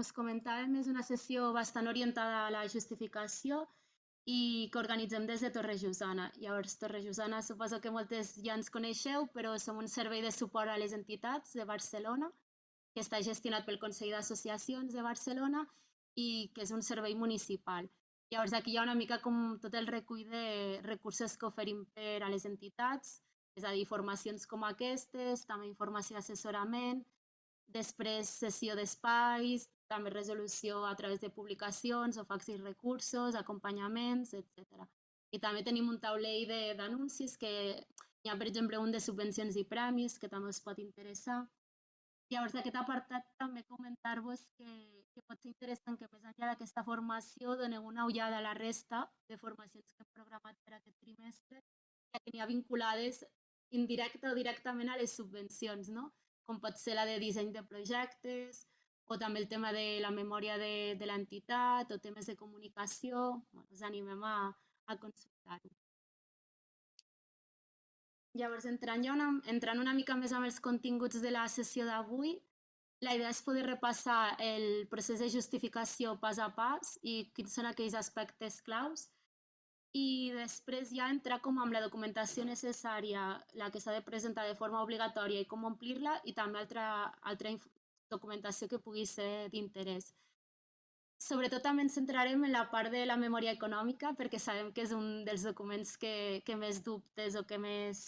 us comentàvem, és una sessió bastant orientada a la justificació i que organitzem des de Torrejosana. Llavors, Torrejosana suposo que moltes ja ens coneixeu, però som un servei de suport a les entitats de Barcelona, que està gestionat pel Consell d'Associacions de Barcelona i que és un servei municipal. Llavors, aquí hi ha una mica com tot el recull de recursos que oferim per a les entitats, és a dir, formacions com aquestes, també informació i assessorament, després sessió d'espais, també resolució a través de publicacions, oferts i recursos, acompanyaments, etc. I també tenim un taulell d'anuncis que hi ha, per exemple, un de subvencions i premis que també us pot interessar. Llavors, d'aquest apartat també comentar-vos que pot ser interessant que més enllà d'aquesta formació doneu una ullada a la resta de formacions que hem programat per aquest trimestre, ja que n'hi ha vinculades indirecta o directament a les subvencions, no? Com pot ser la de disseny de projectes, o també el tema de la memòria de l'entitat, o temes de comunicació. Bueno, us animem a consultar-ho. Llavors, entrant una mica més amb els continguts de la sessió d'avui, la idea és poder repassar el procés de justificació pas a pas i quins són aquells aspectes claus i després ja entrar com amb la documentació necessària, la que s'ha de presentar de forma obligatòria i com omplir-la i també altra documentació que pugui ser d'interès. Sobretot també ens centrarem en la part de la memòria econòmica perquè sabem que és un dels documents que més dubtes o que més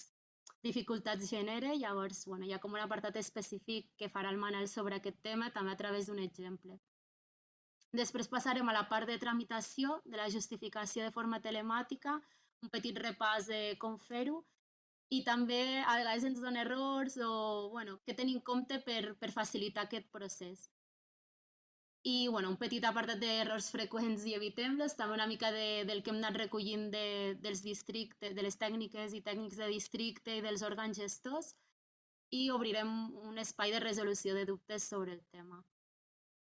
dificultats genera. Llavors, bueno, hi ha com un apartat específic que farà el Manel sobre aquest tema, també a través d'un exemple. Després passarem a la part de tramitació de la justificació de forma telemàtica, un petit repàs de com fer-ho, i també a vegades ens dona errors o bueno, què tenir en compte per facilitar aquest procés. I bueno, un petit apartat d'errors freqüents i evitem-los, també una mica del que hem anat recollint dels districtes, de les tècniques i tècnics de districte i dels òrgans gestors, i obrirem un espai de resolució de dubtes sobre el tema.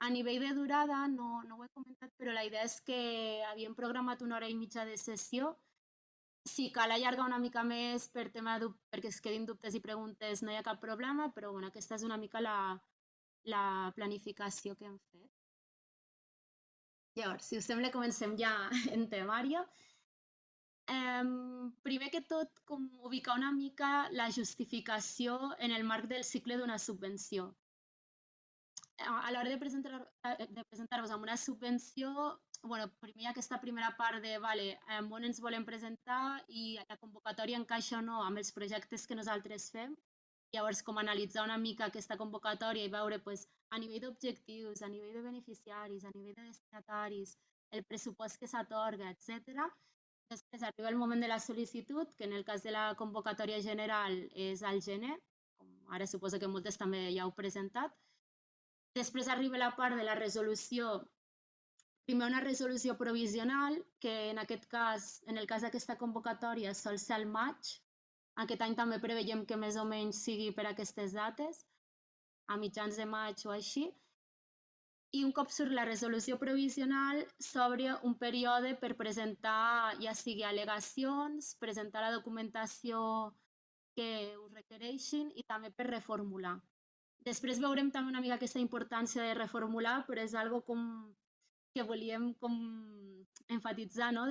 A nivell de durada, no ho he comentat, però la idea és que havíem programat 1 hora i mitja de sessió. Si cal allargar una mica més per tema perquè es quedin dubtes i preguntes, no hi ha cap problema, però bueno, aquesta és una mica la planificació que hem fet. Llavors, si us sembla, comencem ja en temària. Primer que tot, com ubicar una mica la justificació en el marc del cicle d'una subvenció. A l'hora de presentar-vos amb una subvenció, bueno, primer hi ha aquesta primera part de vale, on ens volem presentar i la convocatòria encaixa o no amb els projectes que nosaltres fem. Llavors, com analitzar una mica aquesta convocatòria i veure pues, a nivell d'objectius, a nivell de beneficiaris, a nivell de destinataris, el pressupost que s'atorga, etc. Després arriba el moment de la sol·licitud, que en el cas de la convocatòria general és al gener, com ara suposo que moltes també ja heu presentat. Després arriba la part de la resolució, primer una resolució provisional, que en aquest cas, en el cas d'aquesta convocatòria, sol ser al maig. Aquest any també preveiem que més o menys sigui per aquestes dates, a mitjans de maig o així. I un cop surt la resolució provisional, s'obre un període per presentar, ja sigui al·legacions, presentar la documentació que us requereixin i també per reformular. Després veurem també una mica aquesta importància de reformular, però és algo com que volíem com enfatitzar, no?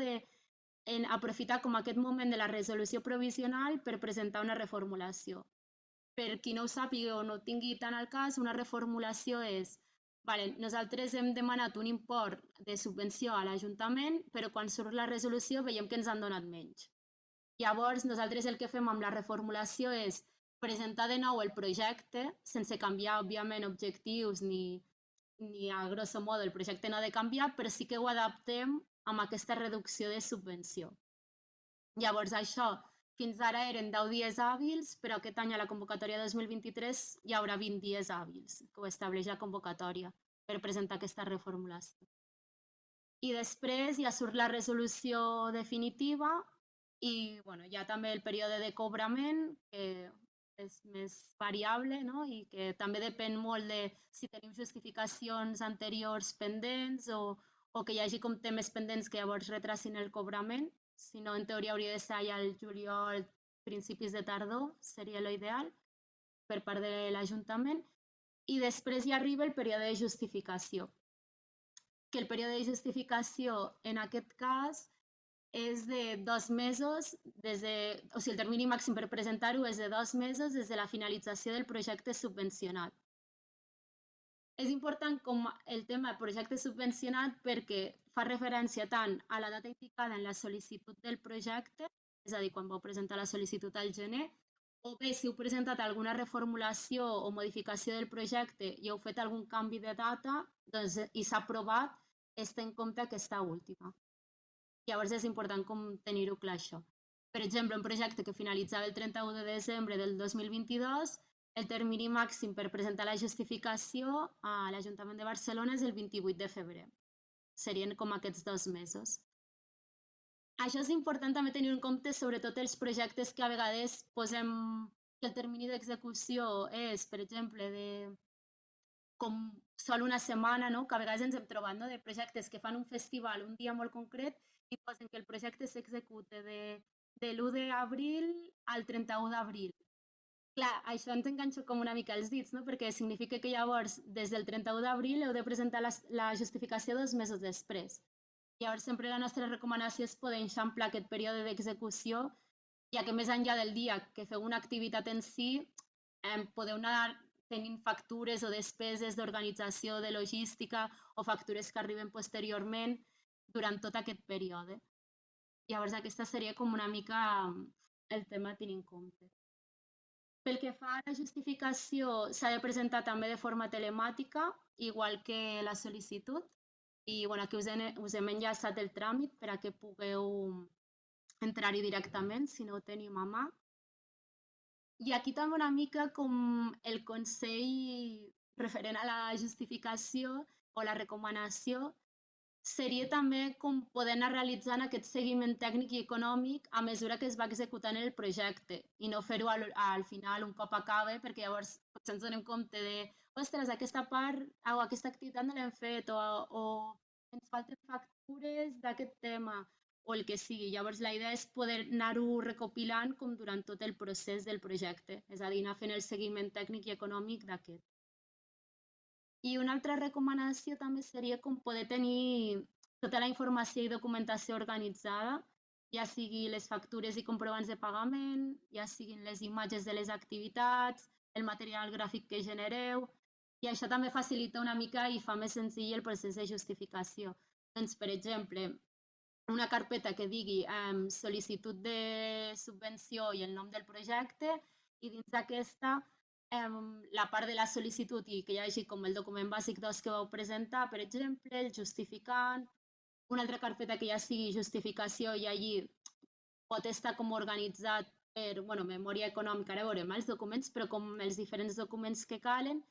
En aprofitar com aquest moment de la resolució provisional per presentar una reformulació. Per qui no ho sàpiga o no tingui tant al cas, una reformulació és vale, nosaltres hem demanat un import de subvenció a l'Ajuntament, però quan surt la resolució veiem que ens han donat menys. Llavors, nosaltres el que fem amb la reformulació és presentar de nou el projecte, sense canviar, òbviament, objectius ni a grosso modo el projecte no ha de canviar, però sí que ho adaptem amb aquesta reducció de subvenció. Llavors, això fins ara eren 10 dies hàbils, però aquest any a la convocatòria 2023 hi haurà 20 dies hàbils, que ho estableix la convocatòria per presentar aquesta reformulació. I després ja surt la resolució definitiva i bueno, hi ha també el període de cobrament, que és més variable, no? I que també depèn molt de si tenim justificacions anteriors pendents o que hi hagi com temes pendents que llavors retracin el cobrament. Si no, en teoria hauria de ser ja al juliol, principis de tardor, seria l'ideal per part de l'Ajuntament. I després ja arriba el període de justificació, que el període de justificació en aquest cas és de 2 mesos, o sigui, el termini màxim per presentar-ho és de 2 mesos des de la finalització del projecte subvencionat. És important com el tema projecte subvencionat perquè fa referència tant a la data indicada en la sol·licitud del projecte, és a dir, quan vau presentar la sol·licitud al gener, o bé si heu presentat alguna reformulació o modificació del projecte i heu fet algun canvi de data doncs, i s'ha aprovat, es té en compte aquesta última. Llavors és important com tenir-ho clar això. Per exemple, un projecte que finalitzava el 31 de desembre del 2022, el termini màxim per presentar la justificació a l'Ajuntament de Barcelona és el 28 de febrer. Serien com aquests 2 mesos. Això és important també tenir en compte, sobretot els projectes que a vegades posem que el termini d'execució és, per exemple, de com sol una setmana, no? Que a vegades ens hem trobat, no? De projectes que fan un festival un dia molt concret i posen que el projecte s'executa de l'1 d'abril al 31 d'abril. Clar, això ens enganxa com una mica els dits, no? Perquè significa que llavors, des del 31 d'abril, heu de presentar la justificació 2 mesos després. Llavors, sempre la nostra recomanació és poder eixamplar aquest període d'execució, ja que més enllà del dia que feu una activitat en si, podeu anar tenint factures o despeses d'organització, de logística o factures que arriben posteriorment durant tot aquest període. Llavors, aquesta seria com una mica el tema a tenir en compte. Pel que fa a la justificació, s'ha de presentar també de forma telemàtica, igual que la sol·licitud. I bueno, aquí us hem enllaçat el tràmit per a que pugueu entrar-hi directament, si no ho tenim a mà. I aquí també una mica com el consell referent a la justificació o la recomanació seria també com poder anar realitzant aquest seguiment tècnic i econòmic a mesura que es va executant el projecte i no fer-ho al final un cop acabe, perquè llavors potser ens donem compte de ostres, aquesta part o aquesta activitat no l'hem fet o ens falten factures d'aquest tema o el que sigui. Llavors la idea és poder anar-ho recopilant com durant tot el procés del projecte, és a dir, anar fent el seguiment tècnic i econòmic d'aquest. I una altra recomanació també seria com poder tenir tota la informació i documentació organitzada, ja sigui les factures i comprovants de pagament, ja siguin les imatges de les activitats, el material gràfic que genereu, i això també facilita una mica i fa més senzill el procés de justificació. Doncs, per exemple, una carpeta que digui sol·licitud de subvenció i el nom del projecte i dins d'aquesta la part de la sol·licitud i que hi hagi com el document bàsic 2 que vau presentar, per exemple, el justificant, una altra carpeta que ja sigui justificació i allí pot estar com organitzat per memòria econòmica, ara veurem els documents, però com els diferents documents que calen,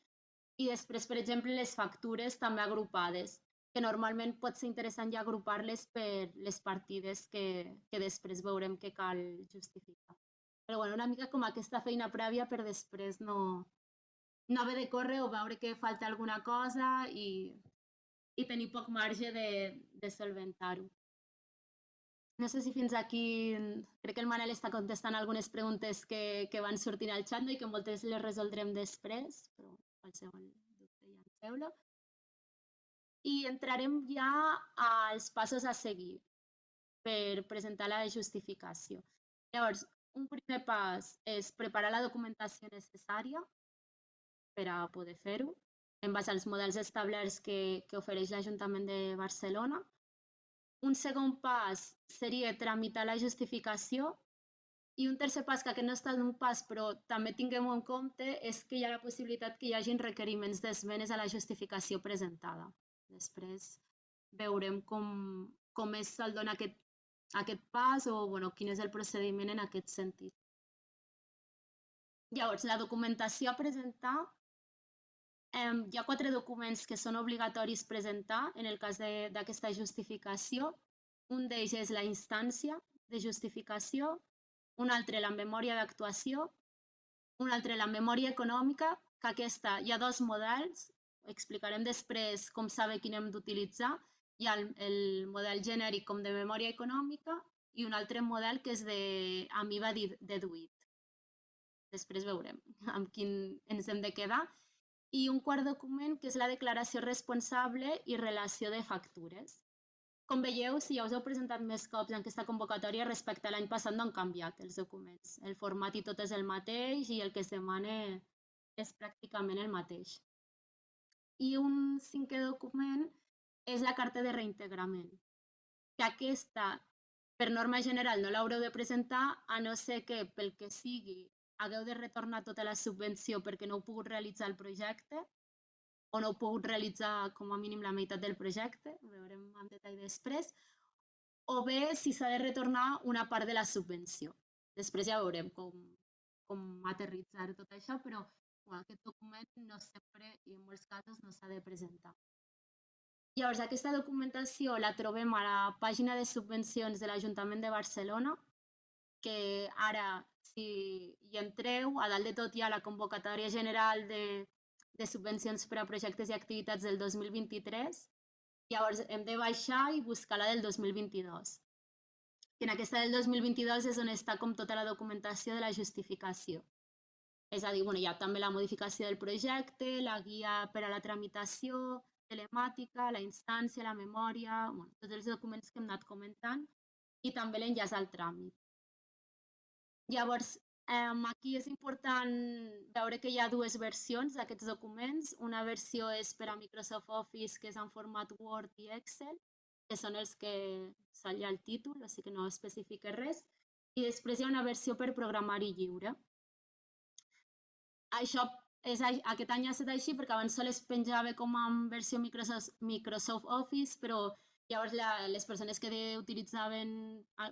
i després, per exemple, les factures també agrupades, que normalment pot ser interessant ja agrupar-les per les partides que després veurem que cal justificar. Però bueno, una mica com aquesta feina prèvia per després no haver de córrer o veure que falta alguna cosa i tenir poc marge de solventar-ho. No sé si fins aquí crec que el Manel està contestant algunes preguntes que van sortint al xat i que moltes les resoldrem després, però qualsevol dubte ja en feu-lo. I entrarem ja als passos a seguir per presentar la justificació. Llavors, un primer pas és preparar la documentació necessària per a poder fer-ho, en base als models establerts que ofereix l'Ajuntament de Barcelona. Un segon pas seria tramitar la justificació i un tercer pas, que aquest no està en un pas però també tinguem-ho en compte, és que hi ha la possibilitat que hi hagin requeriments d'esmenes a la justificació presentada. Després veurem com se'l dona aquest pas o quin és el procediment en aquest sentit. Llavors, la documentació a presentar, hi ha 4 documents que són obligatoris presentar en el cas d'aquesta justificació. Un d'ells és la instància de justificació, un altre la memòria d'actuació, un altre la memòria econòmica, que aquesta hi ha 2 models, explicarem després com saber quin hem d'utilitzar. Hi ha el model genèric com de memòria econòmica i un altre model que és amb IVA deduït. Després veurem amb quin ens hem de quedar. i un quart document que és la declaració responsable i relació de factures. Com veieu, si ja us heu presentat més cops en aquesta convocatòria respecte a l'any passat no han canviat els documents. El format i tot és el mateix i el que es demana és pràcticament el mateix. I un cinquè document és la carta de reintegrament, que aquesta, per norma general, no l'haureu de presentar a no ser que, pel que sigui, hagueu de retornar tota la subvenció perquè no heu pogut realitzar el projecte o no heu pogut realitzar com a mínim la meitat del projecte, ho veurem en detall després, o bé si s'ha de retornar una part de la subvenció. Després ja veurem com aterritzar tot això, però aquest document no sempre i en molts casos no s'ha de presentar. Llavors, aquesta documentació la trobem a la pàgina de subvencions de l'Ajuntament de Barcelona, que ara, si hi entreu, a dalt de tot hi ha la convocatòria general de subvencions per a projectes i activitats del 2023. Llavors, hem de baixar i buscar la del 2022. I en aquesta del 2022 és on està com tota la documentació de la justificació. És a dir, bueno, hi ha també la modificació del projecte, la guia per a la tramitació, telemàtica, la instància, la memòria, bueno, tots els documents que hem anat comentant i també l'enllaç al tràmit. Llavors, aquí és important veure que hi ha dues versions d'aquests documents. Una versió és per a Microsoft Office, que és en format Word i Excel, que són els que surt al títol, o sigui que no especifica res. I després hi ha una versió per programari lliure. Això aquest any ha estat així perquè abans se les penjava com en versió Microsoft Office, però llavors les persones que utilitzaven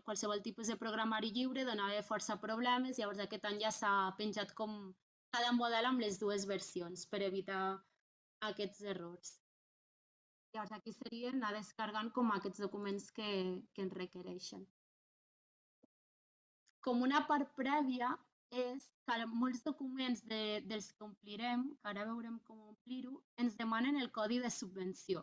qualsevol tipus de programari lliure donava força problemes, llavors aquest any ja s'ha penjat com cada model amb les dues versions per evitar aquests errors. Llavors aquí seria anar descargant com aquests documents que ens requereixen. Com una part prèvia és que molts documents dels que omplirem, que ara veurem com omplir-ho, ens demanen el codi de subvenció.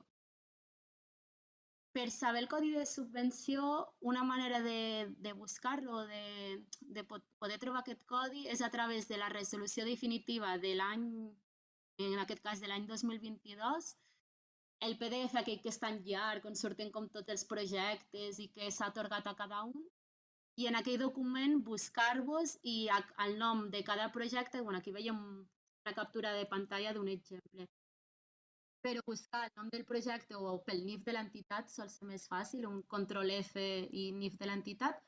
Per saber el codi de subvenció, una manera de buscar-lo, de poder trobar aquest codi, és a través de la resolució definitiva de l'any, en aquest cas de l'any 2022, el PDF aquell que és tan llarg, on surten com tots els projectes i que s'ha atorgat a cada un, i en aquell document buscar-vos i el nom de cada projecte, bueno, aquí veiem una captura de pantalla d'un exemple, però buscar el nom del projecte o pel NIF de l'entitat sol ser més fàcil, un control F i NIF de l'entitat,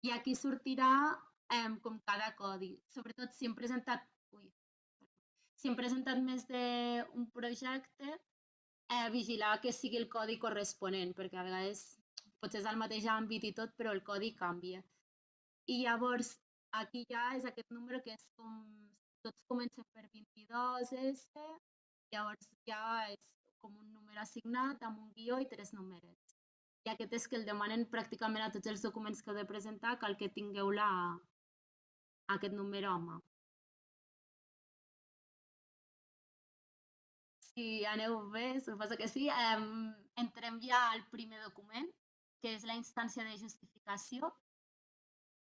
i aquí sortirà com cada codi. Sobretot si hem presentat, més d'un projecte, vigilar que sigui el codi corresponent, perquè a vegades potser és el mateix àmbit i tot, però el codi canvia. I llavors, aquí ja és aquest número que és com, tots comencen per 22S, llavors ja és com un número assignat amb un guió i 3 numerets. I aquest és que el demanen pràcticament a tots els documents que heu de presentar, cal que tingueu aquest número a mà. Si aneu bé, suposo que sí, entrem ja al primer document, que és la instància de justificació.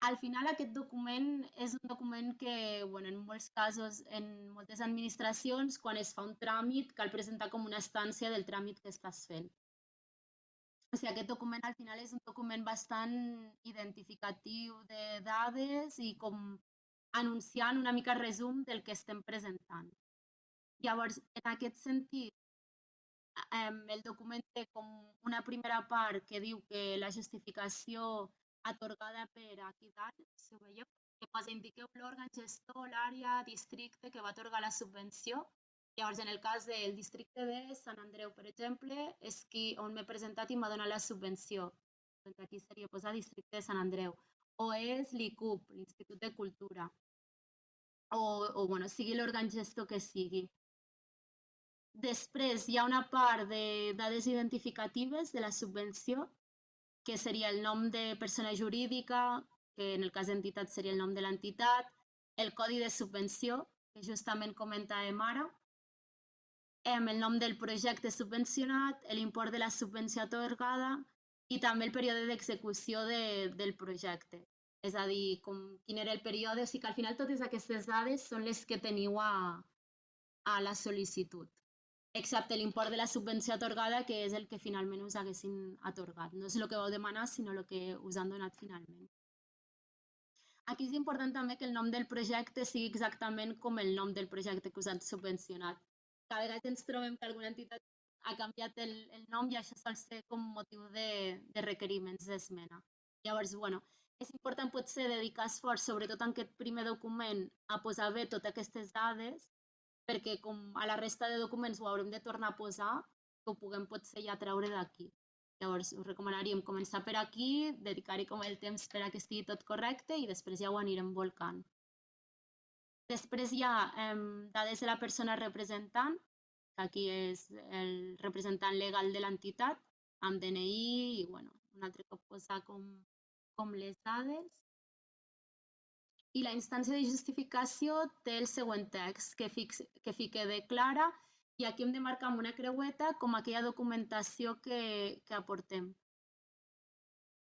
Al final aquest document és un document que, bueno, en molts casos, en moltes administracions, quan es fa un tràmit, cal presentar com una instància del tràmit que estàs fent. O sigui, aquest document al final és un document bastant identificatiu de dades i com anunciant una mica resum del que estem presentant. Llavors, en aquest sentit, el document té com una primera part que diu que la justificació atorgada per aquí dalt, si ho veieu, que posa indiqueu l'òrgan gestor, l'àrea, districte que va atorgar la subvenció. Llavors, en el cas del districte de Sant Andreu, per exemple, és on m'he presentat i m'ha donat la subvenció. Doncs aquí seria posar districte de Sant Andreu. O és l'ICUP, l'Institut de Cultura. O bueno, sigui l'òrgan gestor que sigui. Després hi ha una part de dades identificatives de la subvenció, que seria el nom de persona jurídica, que en el cas d'entitat seria el nom de l'entitat, el codi de subvenció, que justament comentàvem ara, el nom del projecte subvencionat, l'import de la subvenció atorgada i també el període d'execució del projecte. És a dir, quin era el període, o sigui que al final totes aquestes dades són les que teniu a la sol·licitud, excepte l'import de la subvenció atorgada, que és el que finalment us haguessin atorgat. No és el que vau demanar, sinó el que us han donat finalment. Aquí és important també que el nom del projecte sigui exactament com el nom del projecte que us han subvencionat. Cada vegada ens trobem que alguna entitat ha canviat el nom i això sol ser com motiu de requeriments d'esmena. Llavors, bueno, és important potser dedicar esforç, sobretot en aquest primer document, a posar bé totes aquestes dades, perquè com a la resta de documents ho haurem de tornar a posar, que ho puguem potser ja treure d'aquí. Llavors, us recomanaríem començar per aquí, dedicar-hi com el temps per a que estigui tot correcte i després ja ho anirem volcant. Després hi ha dades de la persona representant, que aquí és el representant legal de l'entitat, amb DNI i, bueno, un altre cop posar com les dades. I la instància de justificació té el següent text, que fica declara, i aquí hem de marcar amb una creueta com aquella documentació que aportem.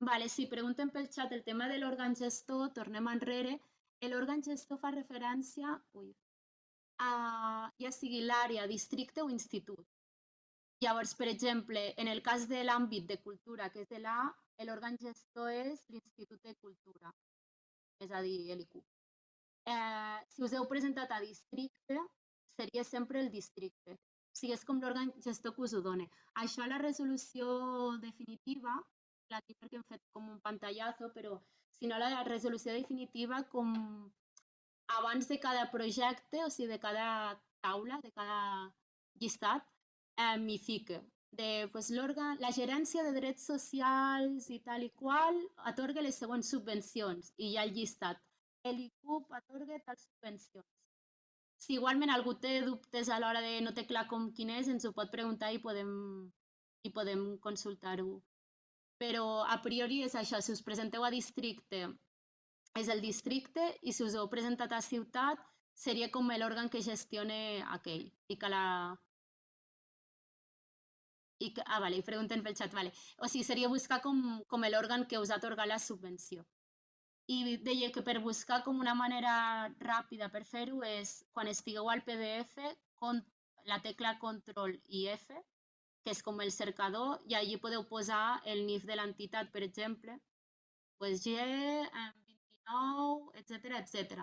Vale, si pregunten pel xat el tema de l'òrgan gestor, tornem enrere. L'òrgan gestor fa referència a ja sigui l'àrea, districte o institut. Llavors, per exemple, en el cas de l'àmbit de cultura, que és de l'A, l'òrgan gestor és l'Institut de Cultura, és a dir, l'IQ. Si us heu presentat a districte, seria sempre el districte. O sigui, és com l'òrgan gestor que us ho dona. Això a la resolució definitiva, aquí perquè hem fet com un pantallazo, però si no, la resolució definitiva, com abans de cada projecte, o sigui, de cada taula, de cada llistat, m'hi fica. Pues, la gerència de drets socials i tal i qual atorga les següents subvencions i hi ha el llistat. L'ICUP atorga tals subvencions. Si igualment algú té dubtes a l'hora de no té clar com quin és, ens ho pot preguntar i podem consultar-ho. Però a priori és això, si us presenteu a districte és el districte i si us heu presentat a ciutat seria com l'òrgan que gestiona aquell. Vale, i pregunten pel xat, vale. O sigui, seria buscar com l'òrgan que us ha atorgat la subvenció. I deia que per buscar com una manera ràpida per fer-ho és, quan estigueu al PDF, la tecla Control i F, que és com el cercador, i allí podeu posar el NIF de l'entitat, per exemple, pues G, 29, etc.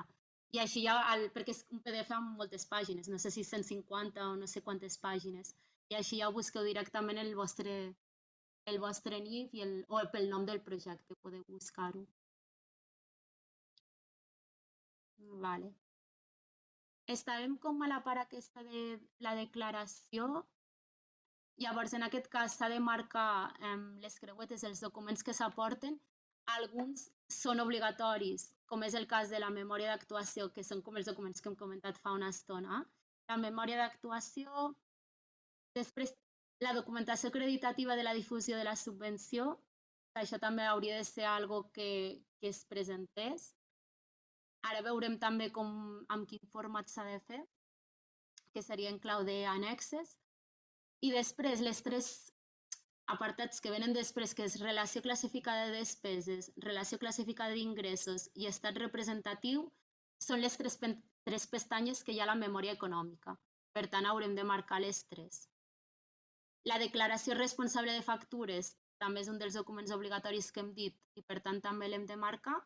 I així ja, perquè és un PDF amb moltes pàgines, no sé si 150 o no sé quantes pàgines, i així ja busqueu directament el vostre NIF o pel nom del projecte, podeu buscar-ho. Vale. Estàvem com a la part aquesta de la declaració. Llavors, en aquest cas, s'ha de marcar les creuetes, els documents que s'aporten. Alguns són obligatoris, com és el cas de la memòria d'actuació, que són com els documents que hem comentat fa una estona. La memòria d'actuació, després la documentació acreditativa de la difusió de la subvenció, això també hauria de ser algo que es presentés. Ara veurem també amb quin format s'ha de fer, que seria en clau d'annexes. I després, les tres apartats que venen després, que és relació classificada de despeses, relació classificada d'ingressos i estat representatiu, són les tres pestanyes que hi ha a la memòria econòmica. Per tant, haurem de marcar les tres. La declaració responsable de factures també és un dels documents obligatoris que hem dit i per tant també l'hem de marcar.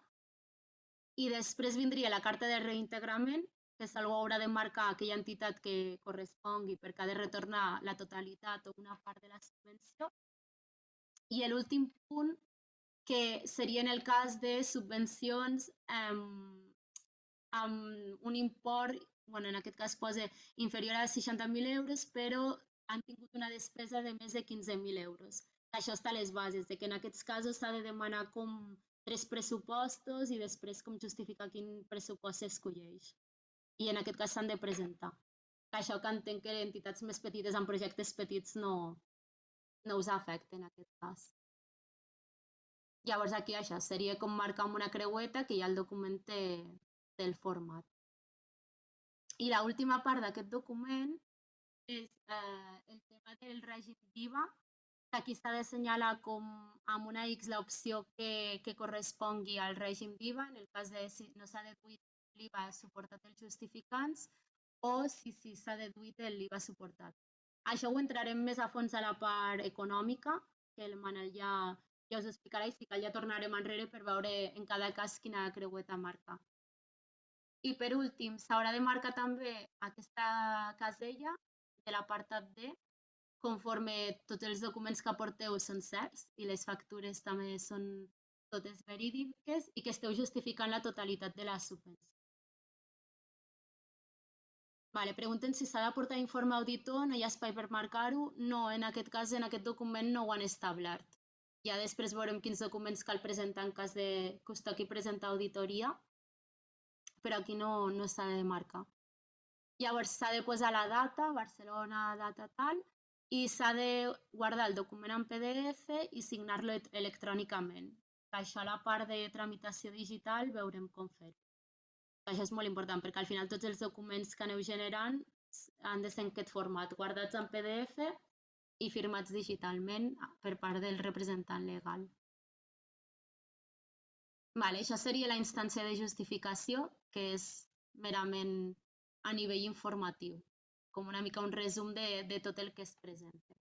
I després vindria la carta de reintegrament, que algú haurà de marcar aquella entitat que correspongui perquè ha de retornar la totalitat o una part de la subvenció. I l'últim punt, que seria en el cas de subvencions amb un import, bueno, en aquest cas posa inferior a 60.000 euros, però han tingut una despesa de més de 15.000 euros. Això està a les bases, de que en aquests casos s'ha de demanar com 3 pressupostos i després com justificar quin pressupost s'escolleix. I en aquest cas s'han de presentar. Això que entenc que entitats més petites amb projectes petits no us afecta en aquest cas. Llavors aquí això seria com marcar amb una creueta que ja el document té el format. I l'última part d'aquest document és el tema del règim d'IVA, que aquí s'ha d'assenyalar com amb una X l'opció que correspongui al règim d'IVA, en el cas de si no s'ha deduït l'IVA suportat els justificants, o si s'ha deduït l'IVA suportat. Això ho entrarem més a fons a la part econòmica, que el Manel ja us explicarà i si cal ja tornarem enrere per veure en cada cas quina creueta marca. I per últim, s'haurà de marcar també aquesta casella de l'apartat D conforme tots els documents que aporteu són certs i les factures també són totes verídiques i que esteu justificant la totalitat de la subvenció. Vale, pregunten si s'ha d'aportar informe auditor, no hi ha espai per marcar-ho. No, en aquest cas, en aquest document no ho han establert. Ja després veurem quins documents cal presentar en cas de que us toqui presentar auditoria, però aquí no s'ha de marcar. Llavors s'ha de posar la data, Barcelona, data tal, i s'ha de guardar el document en PDF i signar-lo electrònicament. Això a la part de tramitació digital veurem com fer-ho. Això és molt important perquè al final tots els documents que aneu generant han de ser en aquest format, guardats en PDF i firmats digitalment per part del representant legal. Vale, això seria la instància de justificació, que és merament a nivell informatiu, com una mica un resum de tot el que es presenta.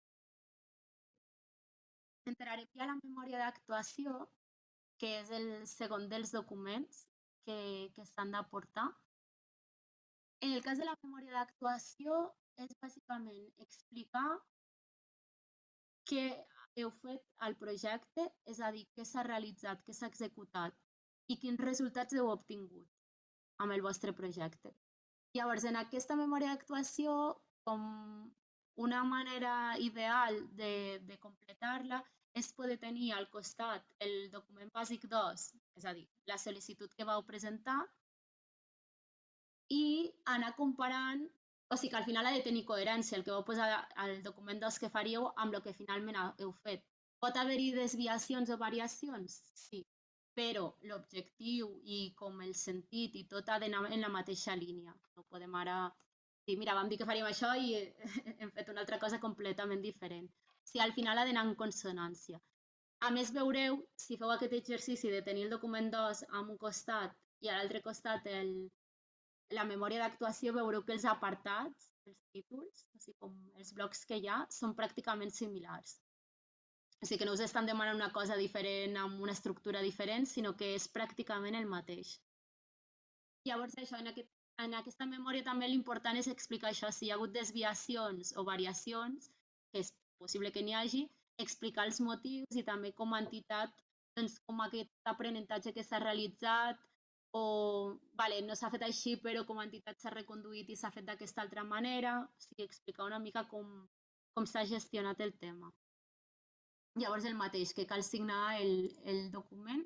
Entrarem ja a la memòria d'actuació, que és el segon dels documents que s'han d'aportar. En el cas de la memòria d'actuació és bàsicament explicar què heu fet al projecte, és a dir, què s'ha realitzat, què s'ha executat i quins resultats heu obtingut amb el vostre projecte. Llavors, en aquesta memòria d'actuació, com una manera ideal de completar-la és poder tenir al costat el document bàsic 2, és a dir, la sol·licitud que vau presentar, i anar comparant, o sigui que al final ha de tenir coherència el que vau posar al document 2 que faríeu amb el que finalment heu fet. Pot haver-hi desviacions o variacions? Sí, però l'objectiu i com el sentit i tot ha d'anar en la mateixa línia. No podem ara dir, mira, vam dir que faríem això i hem fet una altra cosa completament diferent. O sigui, al final ha d'anar en consonància. A més, veureu, si feu aquest exercici de tenir el document 2 a un costat i a l'altre costat la memòria d'actuació, veureu que els apartats, els títols, o sigui, com els blocs que hi ha, són pràcticament similars. O sigui que no us estan demanant una cosa diferent amb una estructura diferent, sinó que és pràcticament el mateix. Llavors, això, en aquesta memòria també l'important és explicar això, si hi ha hagut desviacions o variacions, que és possible que n'hi hagi, explicar els motius i també com a entitat, doncs, com aquest aprenentatge que s'ha realitzat, o vale, no s'ha fet així, però com a entitat s'ha reconduït i s'ha fet d'aquesta altra manera, o sigui, explicar una mica com s'ha gestionat el tema. Llavors el mateix, que cal signar el document.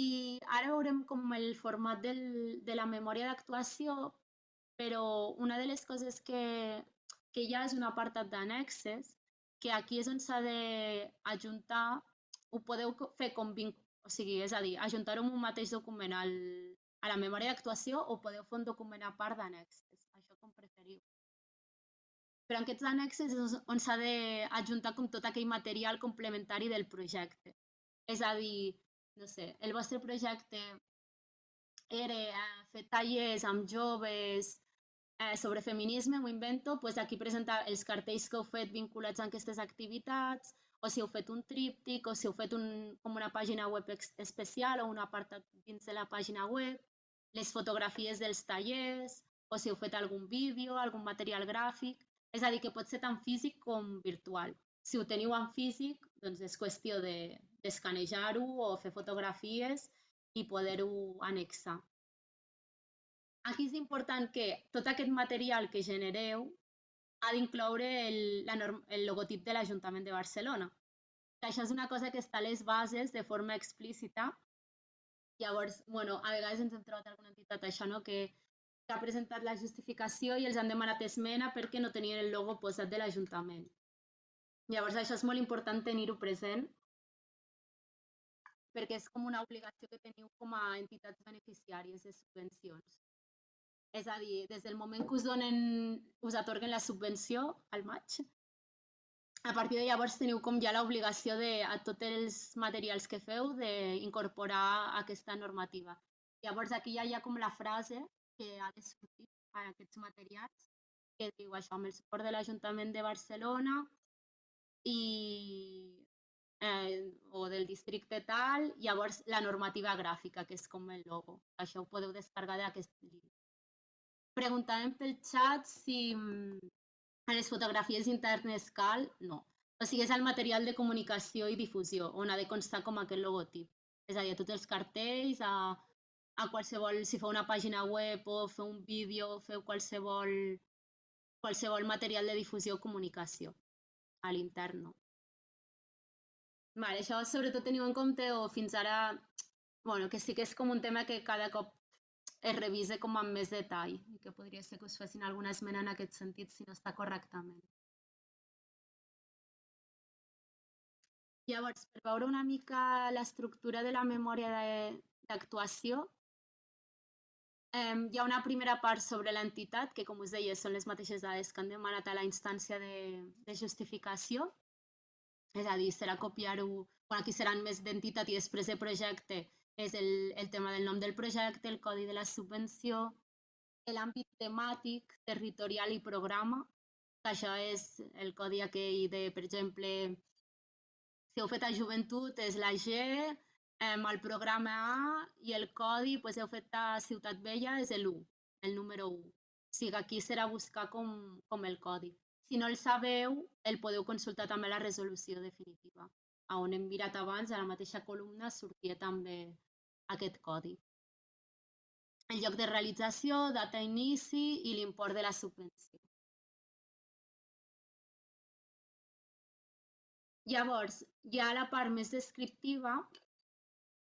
I ara veurem com el format de la memòria d'actuació, però una de les coses que hi ha és un apartat d'annexes, que aquí és on s'ha d'ajuntar, ho podeu fer com o sigui, és a dir, ajuntar-ho en un mateix document a la memòria d'actuació o podeu fer un document a part d'annexes, això com preferiu. Però en aquests annexes és on s'ha d'ajuntar com tot aquell material complementari del projecte. És a dir, no sé, el vostre projecte era fer tallers amb joves sobre feminisme, m'ho invento, doncs aquí presentar els cartells que heu fet vinculats a aquestes activitats, o si heu fet un tríptic, o si heu fet com una pàgina web especial o un apartat dins de la pàgina web, les fotografies dels tallers, o si heu fet algun vídeo, algun material gràfic, és a dir, que pot ser tant físic com virtual. Si ho teniu en físic, doncs és qüestió d'escanejar-ho o fer fotografies i poder-ho annexar. Aquí és important que tot aquest material que genereu ha d'incloure el logotip de l'Ajuntament de Barcelona. Això és una cosa que està a les bases de forma explícita. Llavors, bueno, a vegades ens hem trobat alguna entitat això, no? que ha presentat la justificació i els han demanat esmena perquè no tenien el logo posat de l'Ajuntament. Llavors, això és molt important tenir-ho present perquè és com una obligació que teniu com a entitats beneficiàries de subvencions. És a dir, des del moment que us atorguen la subvenció al maig, a partir de llavors teniu com ja l'obligació a tots els materials que feu d'incorporar aquesta normativa. Llavors aquí ja hi ha com la frase que ha de sortir, a aquests materials, que diu això, amb el suport de l'Ajuntament de Barcelona o del districte tal, llavors la normativa gràfica, que és com el logo. Això ho podeu descarregar d'aquest llibre. Preguntàvem pel xat si a les fotografies internes cal, no. O sigui, és el material de comunicació i difusió, on ha de constar com aquest logotip. És a dir, a tots els cartells, a qualsevol, si feu una pàgina web o feu un vídeo, feu qualsevol material de difusió o comunicació a l'intern, no. Vale, això sobretot teniu en compte o fins ara, bueno, que sí que és com un tema que cada cop es revise com amb més detall i que podria ser que us facin alguna esmena en aquest sentit si no està correctament. Llavors, per veure una mica l'estructura de la memòria d'actuació, hi ha una primera part sobre l'entitat, que com us deia són les mateixes dades que han demanat a la instància de justificació, és a dir, serà copiar-ho, bueno, aquí seran més d'entitat i després de projecte és el tema del nom del projecte, el codi de la subvenció, l'àmbit temàtic, territorial i programa, que això és el codi aquell de, per exemple, si heu fet a joventut és la G, el programa A i el codi, doncs heu fet a Ciutat Vella, és l'1, el número 1. O sigui, aquí serà buscar com el codi. Si no el sabeu, el podeu consultar també a la resolució definitiva, on hem mirat abans, a la mateixa columna sortia també aquest codi. El lloc de realització, data inici i l'import de la subvenció. Llavors, hi ha la part més descriptiva,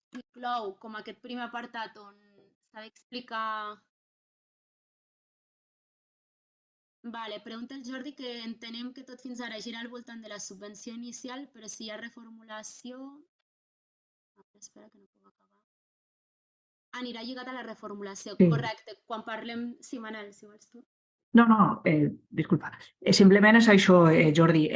que inclou com aquest primer apartat on s'ha d'explicar... Vale, pregunta el Jordi que entenem que tot fins ara gira al voltant de la subvenció inicial, però si hi ha reformulació... Espera que no puc acabar. Anirà lligat a la reformulació. Sí. Correcte. Quan parlem... Sí, Manel, si vols tu. No, disculpa. Simplement és això, Jordi.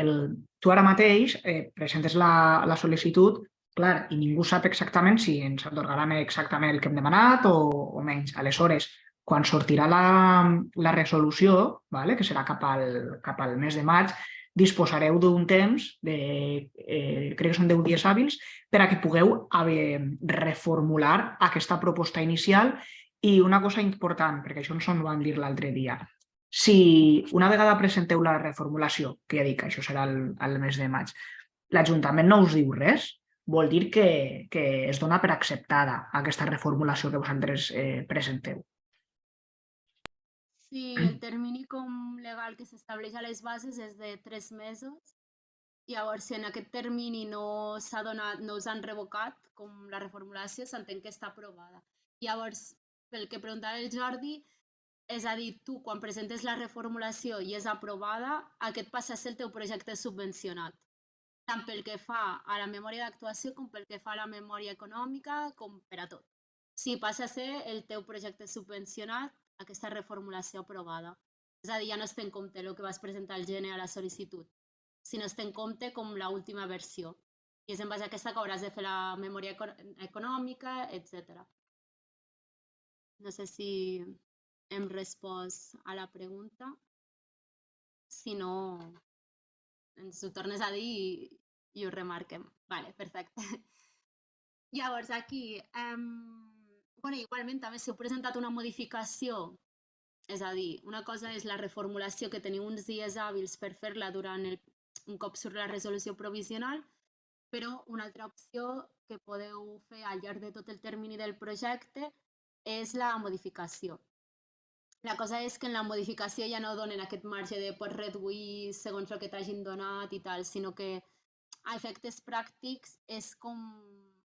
Tu ara mateix presentes la sol·licitud, clar, i ningú sap exactament si ens atorgaran exactament el que hem demanat o menys. Aleshores, quan sortirà la resolució, vale, que serà cap al mes de maig, disposareu d'un temps, crec que són 10 dies hàbils, per a que pugueu reformular aquesta proposta inicial. I una cosa important, perquè això ens ho vam dir l'altre dia, si una vegada presenteu la reformulació, que ja dic, això serà el mes de maig, l'Ajuntament no us diu res, vol dir que es dona per acceptada aquesta reformulació que vosaltres presenteu. Sí, el termini com legal que s'estableix a les bases és de 3 mesos. Llavors, si en aquest termini no s'ha donat, no us han revocat com la reformulació, s'entén que està aprovada. Llavors, pel que preguntava el Jordi, és a dir, tu quan presentes la reformulació i és aprovada, aquest passa a ser el teu projecte subvencionat, tant pel que fa a la memòria d'actuació com pel que fa a la memòria econòmica, com per a tot. Sí, passa a ser el teu projecte subvencionat, aquesta reformulació aprovada. És a dir, ja no es té en compte el que vas presentar al gener a la sol·licitud, sinó es té en compte com l'última versió. I és en base a aquesta que hauràs de fer la memòria econòmica, etc. No sé si hem respost a la pregunta. Si no, ens ho tornes a dir i ho remarquem. Vale, perfecte. Llavors, aquí, bueno, igualment també si heu presentat una modificació, és a dir, una cosa és la reformulació, que teniu uns dies hàbils per fer-la durant un cop surt la resolució provisional, però una altra opció que podeu fer al llarg de tot el termini del projecte és la modificació. La cosa és que en la modificació ja no donen aquest marge de pots reduir segons el que t'hagin donat i tal, sinó que a efectes pràctics és com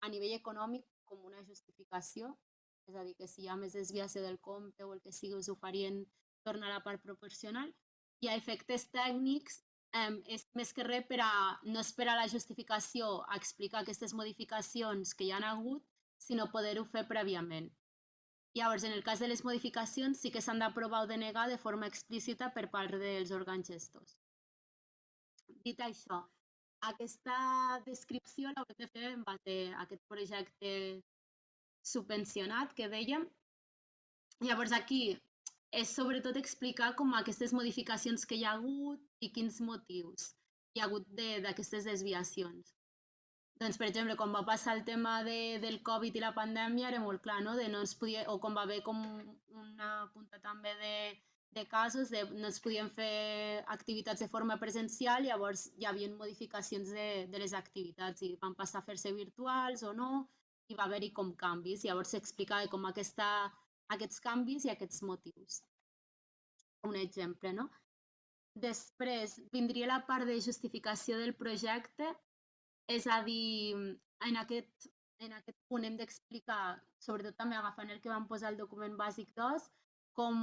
a nivell econòmic com una justificació, és a dir, que si hi ha més desviació del compte o el que sigui us ho farien tornar a la part proporcional, i a efectes tècnics és més que res per a no esperar la justificació a explicar aquestes modificacions que hi han hagut, sinó poder-ho fer prèviament. Llavors, en el cas de les modificacions, sí que s'han d'aprovar o denegar de forma explícita per part dels òrgans gestors. Dit això, aquesta descripció l'haurem de fer en base a aquest projecte subvencionat que dèiem. Llavors, aquí és sobretot explicar com aquestes modificacions que hi ha hagut i quins motius hi ha hagut d'aquestes desviacions. Doncs, per exemple, quan va passar el tema del Covid i la pandèmia, era molt clar, no? De no es podia, o quan va haver com una punta també de casos, no es podien fer activitats de forma presencial, llavors hi havia modificacions de les activitats i van passar a fer-se virtuals o no, i va haver-hi com canvis. Llavors s'explicava com aquests canvis i aquests motius. Un exemple, no? Després vindria la part de justificació del projecte, és a dir, en aquest punt hem d'explicar, sobretot també agafant el que vam posar al document bàsic 2, com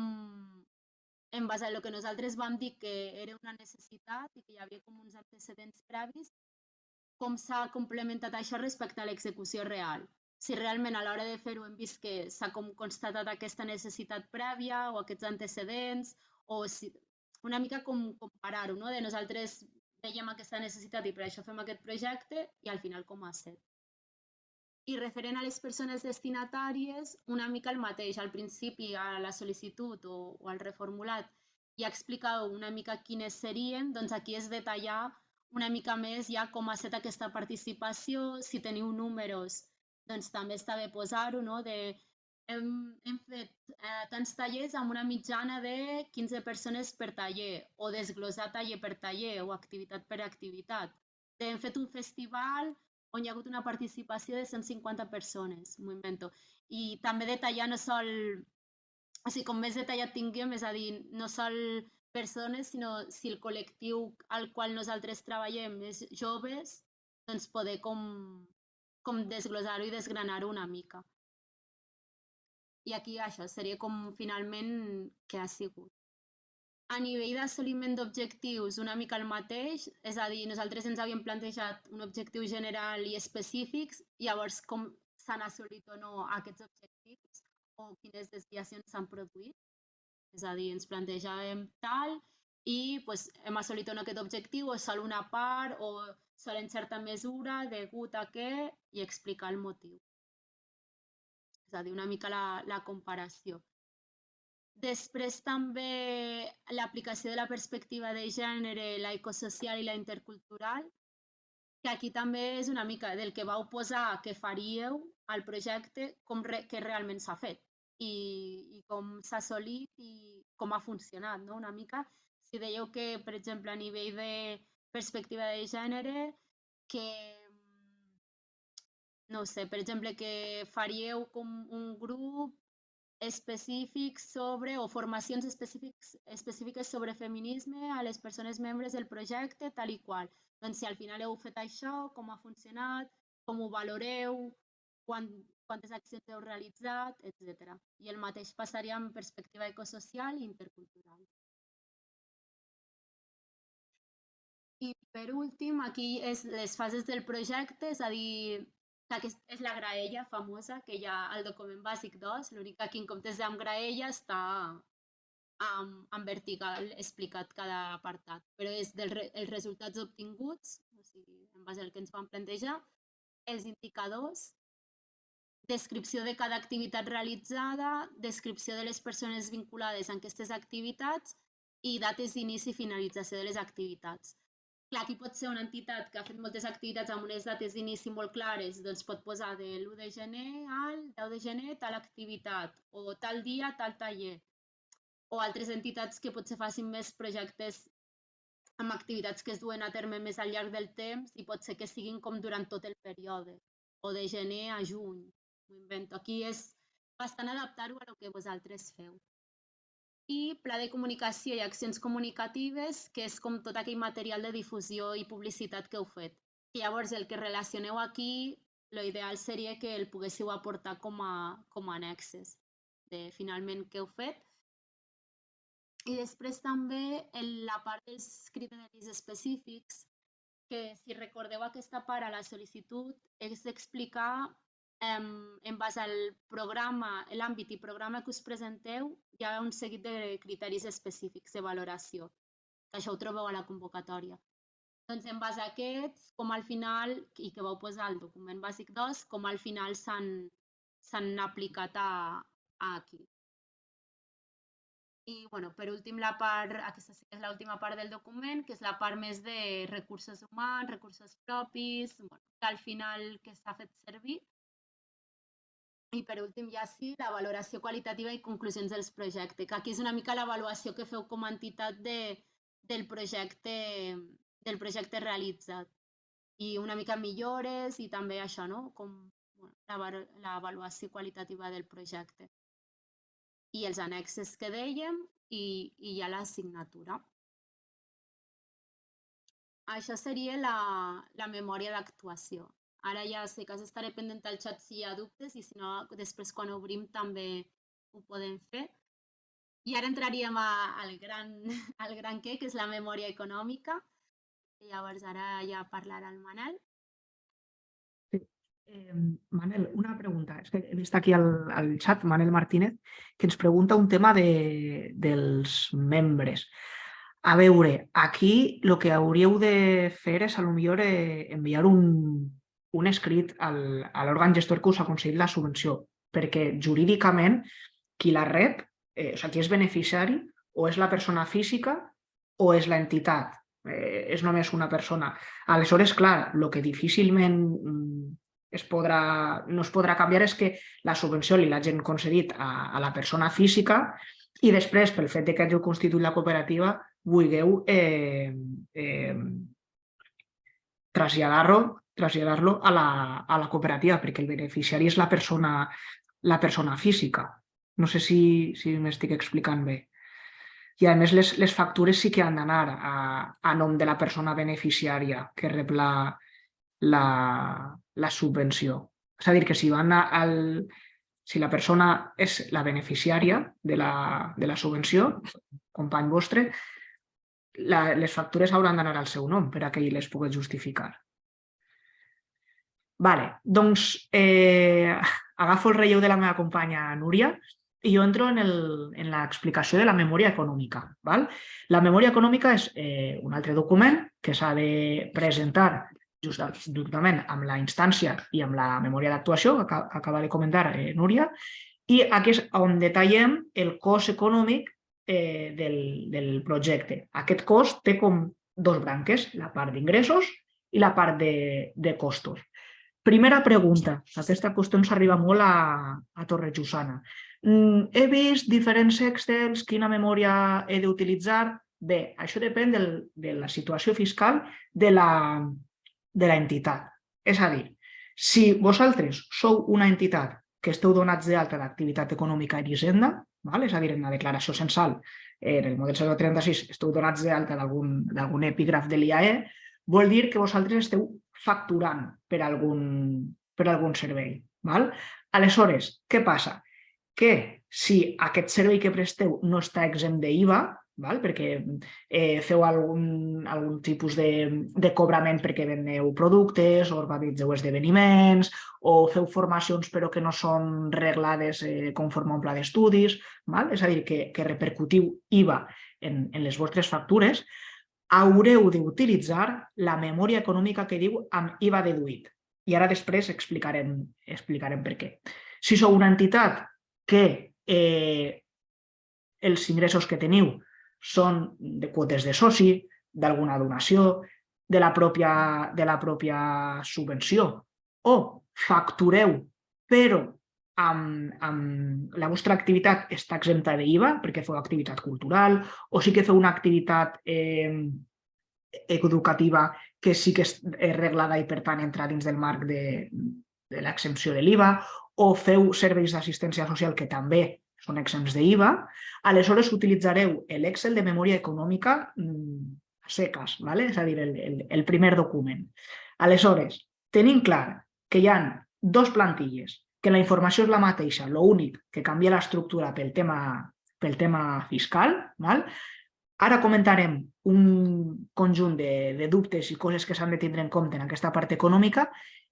en base a el que nosaltres vam dir que era una necessitat i que hi havia com uns antecedents previs, com s'ha complementat això respecte a l'execució real. Si realment a l'hora de fer-ho hem vist que s'ha constatat aquesta necessitat prèvia o aquests antecedents, o si, una mica com comparar-ho, no? De nosaltres veiem aquesta necessitat i per això fem aquest projecte i al final com ha estat. I referent a les persones destinatàries, una mica el mateix. Al principi, a la sol·licitud o al reformulat, ja explicava una mica quines serien, doncs aquí és detallar una mica més ja com ha estat aquesta participació, si teniu números, doncs també està bé posar-ho, no? Hem fet tants tallers amb una mitjana de 15 persones per taller, o desglossar taller per taller o activitat per activitat. Hem fet un festival on hi ha hagut una participació de 150 persones, m'ho invento. I també detallar no sol, o sigui, com més detallat tinguem, és a dir, no sol persones, sinó si el col·lectiu al qual nosaltres treballem és joves, doncs poder com desglossar-ho i desgranar-ho una mica. I aquí això seria com finalment què ha sigut. A nivell d'assoliment d'objectius, una mica el mateix, és a dir, nosaltres ens havíem plantejat un objectiu general i específics, llavors com s'han assolit o no aquests objectius o quines desviacions s'han produït. És a dir, ens plantejàvem tal i doncs, hem assolit o no aquest objectiu o sol una part o sol en certa mesura degut a què i explicar el motiu. És a dir, una mica la comparació. Després també l'aplicació de la perspectiva de gènere, la ecosocial i la intercultural, que aquí també és una mica del que vau posar que faríeu al projecte, què realment s'ha fet i com s'ha assolit i com ha funcionat, no? Una mica. Si dèieu que, per exemple, a nivell de perspectiva de gènere, que, no sé, per exemple, que faríeu com un grup específics sobre, o formacions específiques sobre feminisme a les persones membres del projecte, tal i qual. Doncs si al final heu fet això, com ha funcionat, com ho valoreu, quantes accions heu realitzat, etc. I el mateix passaria amb perspectiva ecosocial i intercultural. I per últim, aquí és les fases del projecte, és a dir, que aquesta és la graella famosa que hi ha al document bàsic 2, l'únic que aquí en comptes amb graella està en vertical explicat cada apartat, però és els resultats obtinguts, o sigui, en base al que ens vam plantejar, els indicadors, descripció de cada activitat realitzada, descripció de les persones vinculades a aquestes activitats i dates d'inici i finalització de les activitats. Clar, aquí pot ser una entitat que ha fet moltes activitats amb unes dates d'inici molt clares, doncs pot posar de l'1 de gener al 10 de gener tal activitat, o tal dia tal taller, o altres entitats que potser facin més projectes amb activitats que es duen a terme més al llarg del temps i pot ser que siguin com durant tot el període, o de gener a juny, m'ho invento. Aquí és bastant adaptar-ho a el que vosaltres feu. I pla de comunicació i accions comunicatives, que és com tot aquell material de difusió i publicitat que heu fet. I llavors el que relacioneu aquí, l'ideal seria que el poguéssiu aportar com a annexes de finalment què heu fet. I després també la part dels criteris específics, que si recordeu aquesta part a la sol·licitud, és d'explicar en base al programa, l'àmbit i programa que us presenteu, hi ha un seguit de criteris específics de valoració, que això ho trobeu a la convocatòria. Doncs en base a aquests, com al final, i que vau posar al document bàsic 2, com al final s'han aplicat aquí. I, bueno, per últim, la part, aquesta sí que és l'última part del document, que és la part més de recursos humans, recursos propis, bueno, que al final que s'ha fet servir. I per últim, ja sí, la valoració qualitativa i conclusions dels projectes, que aquí és una mica l'avaluació que feu com a entitat del projecte realitzat. I una mica millores i també això, no? Com l'avaluació qualitativa del projecte. I els annexes que dèiem i ja la signatura. Això seria la memòria d'actuació. Ara ja sé que estaré pendent al xat si hi ha dubtes i si no, després quan obrim també ho podem fer. I ara entraríem al gran què, que és la memòria econòmica. I llavors ara ja parlarà el Manel. Sí. Manel, una pregunta. És que he vist aquí al xat Manel Martínez que ens pregunta un tema dels membres. A veure, aquí el que hauríeu de fer és potser enviar un escrit a l'òrgan gestor que us ha concedit la subvenció, perquè jurídicament qui la rep, o sigui, qui és beneficiari, o és la persona física o és l'entitat. És només una persona. Aleshores, clar, el que difícilment no es podrà canviar és que la subvenció li l'hagin concedit a la persona física i després, pel fet que hàgiu constituït la cooperativa, vulgueu traslladar-lo a la cooperativa, perquè el beneficiari és la persona física. No sé si m'estic explicant bé. I a més les factures sí que han d'anar a nom de la persona beneficiària que rep la subvenció. És a dir, que si la persona és la beneficiària de la subvenció, company vostre, les factures hauran d'anar al seu nom per a que ell les pugui justificar. Vale, doncs agafo el relleu de la meva companya Núria i jo entro en l'explicació de la memòria econòmica. La memòria econòmica és un altre document que s'ha de presentar juntament amb la instància i amb la memòria d'actuació que acaba de comentar Núria, i aquí és on detallem el cost econòmic del projecte. Aquest cost té com dos branques, la part d'ingressos i la part de costos. Primera pregunta, aquesta qüestió ens arriba molt a Torre-Jussana. He vist diferents Excels, quina memòria he d'utilitzar? Bé, això depèn de la situació fiscal de l'entitat. És a dir, si vosaltres sou una entitat que esteu donats d'alta d'activitat econòmica i hisenda, és a dir, en la declaració censal, en el model 036, esteu donats d'alta d'algun epígraf de l'IAE, vol dir que vosaltres esteu facturant per algun servei. Aleshores, què passa? Que si aquest servei que presteu no està exempt d'IVA, perquè feu algun tipus de cobrament perquè veneu productes o organitzeu esdeveniments o feu formacions però que no són reglades conforme a un pla d'estudis, és a dir, que repercutiu IVA en les vostres factures, haureu d'utilitzar la memòria econòmica que diu amb IVA deduït. I ara després explicarem per què. Si sou una entitat que els ingressos que teniu són de quotes de soci, d'alguna donació, de la pròpia subvenció, o factureu, però la vostra activitat està exempta d'IVA perquè feu activitat cultural, o sí que feu una activitat educativa que sí que és reglada i per tant entra dins del marc de l'exempció de l'IVA, o feu serveis d'assistència social que també són exempts d'IVA, aleshores utilitzareu l'Excel de memòria econòmica a seques, és a dir, el primer document. Aleshores, tenim clar que hi ha dos plantilles, que la informació és la mateixa, l'únic que canvia l'estructura pel tema fiscal. Ara comentarem un conjunt de dubtes i coses que s'han de tindre en compte en aquesta part econòmica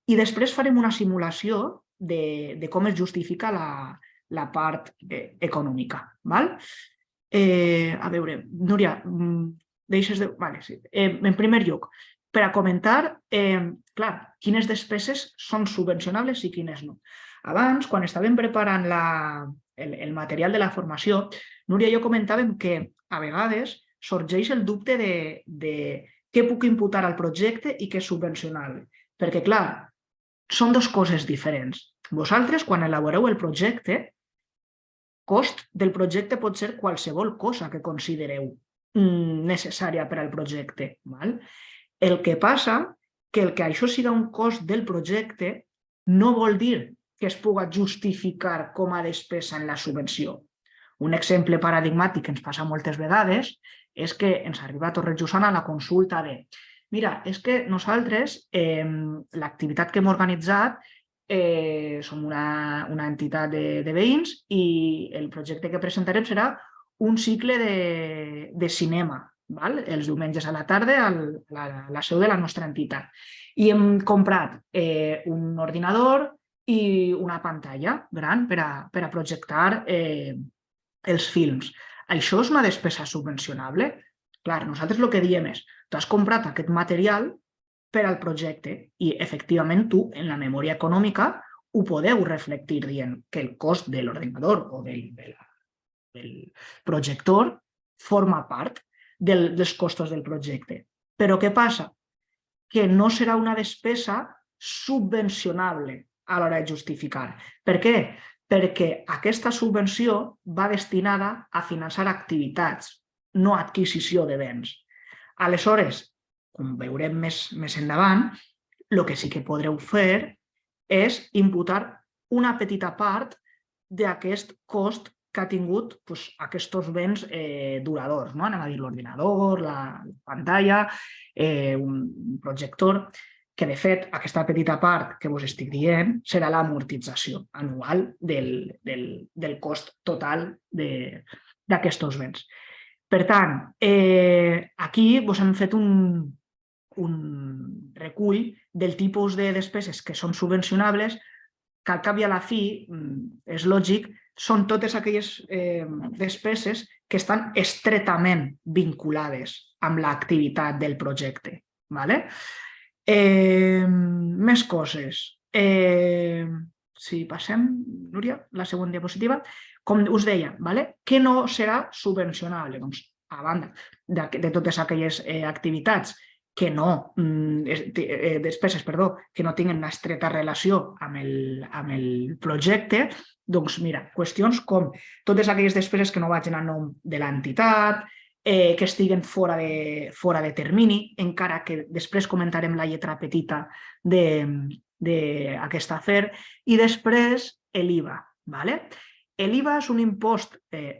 i després farem una simulació de com es justifica la part econòmica. A veure, Núria, deixes de... En primer lloc, per a comentar, clar, quines despeses són subvencionables i quines no. Abans, quan estàvem preparant el material de la formació, Núria i jo comentàvem que a vegades sorgeix el dubte de què puc imputar al projecte i què és subvencionable. Perquè, clar, són dues coses diferents. Vosaltres, quan elaboreu el projecte, cost del projecte pot ser qualsevol cosa que considereu necessària per al projecte. Val? El que passa que el que això siga un cost del projecte no vol dir que es pugui justificar com a despesa en la subvenció. Un exemple paradigmàtic que ens passa moltes vegades és que ens arriba a Torre-Jusana la consulta de mira, és que nosaltres l'activitat que hem organitzat som una entitat de veïns i el projecte que presentarem serà un cicle de cinema, val? Els diumenges a la tarda a la seu de la nostra entitat. I hem comprat un ordinador i una pantalla gran per a projectar els films. Això és una despesa subvencionable? Clar, nosaltres el que diem és tu has comprat aquest material per al projecte i, efectivament, tu, en la memòria econòmica, ho podeu reflectir dient que el cost de l'ordinador o del projector forma part dels costos del projecte. Però què passa? Que no serà una despesa subvencionable a l'hora de justificar. Per què? Perquè aquesta subvenció va destinada a finançar activitats, no adquisició de béns. Aleshores, com veurem més endavant, el que sí que podreu fer és imputar una petita part d'aquest cost que ha tingut aquests béns duradors, no? Anem a dir l'ordinador, la pantalla, un projector, que de fet aquesta petita part que us estic dient serà l'amortització anual del cost total d'aquests béns. Per tant, aquí us hem fet un recull del tipus de despeses que són subvencionables, que al cap i a la fi, és lògic, són totes aquelles despeses que estan estretament vinculades amb l'activitat del projecte. Més coses. Si passem, Núria, la següent diapositiva, com us deia, què no serà subvencionable? Doncs, a banda de totes aquelles activitats que no, despeses, que no tinguin una estreta relació amb el projecte, doncs mira, qüestions com totes aquelles despeses que no vagin a nom de l'entitat, que estiguen fora de termini, encara que després comentarem la lletra petita d'aquest afer, i després l'IVA. L'IVA és un impost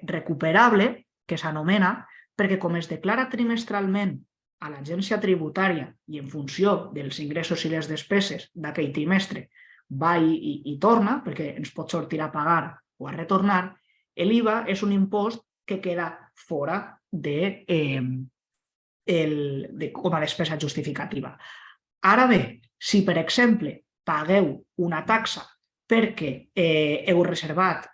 recuperable, que s'anomena, perquè com es declara trimestralment a l'agència tributària i en funció dels ingressos i les despeses d'aquell trimestre va i torna, perquè ens pot sortir a pagar o a retornar, l'IVA és un impost que queda fora com a despesa justificativa. Ara bé, si per exemple pagueu una taxa perquè heu reservat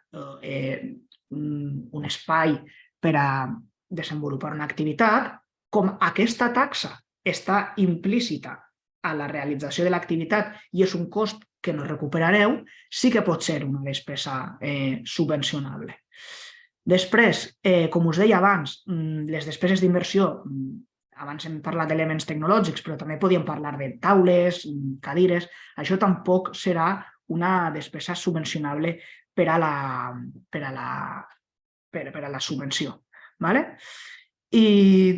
un espai per a desenvolupar una activitat, com aquesta taxa està implícita a la realització de l'activitat i és un cost que no recuperareu, sí que pot ser una despesa subvencionable. Després, com us deia abans, les despeses d'inversió, abans hem parlat d'elements tecnològics, però també podíem parlar de taules, cadires, això tampoc serà una despesa subvencionable per a la subvenció. I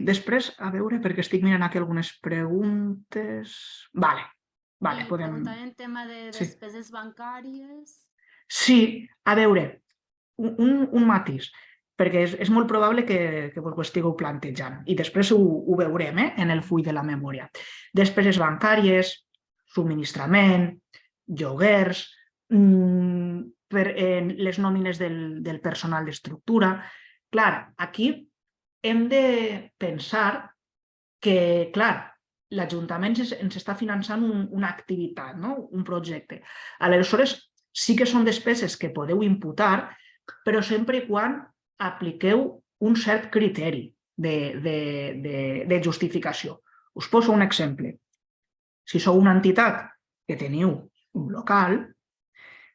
després, a veure, perquè estic mirant aquí algunes preguntes... Vale, podem... Preguntaven tema de despeses bancàries... Sí, a veure, un matís, perquè és molt probable que vos ho estigueu plantejant i després ho veurem en el full de la memòria. Despeses bancàries, subministrament, lloguers, les nòmines del personal d'estructura... Clar, aquí hem de pensar que, clar, l'Ajuntament ens està finançant una activitat, un projecte. Aleshores, sí que són despeses que podeu imputar, però sempre i quan apliqueu un cert criteri de justificació. Us poso un exemple. Si sou una entitat que teniu un local,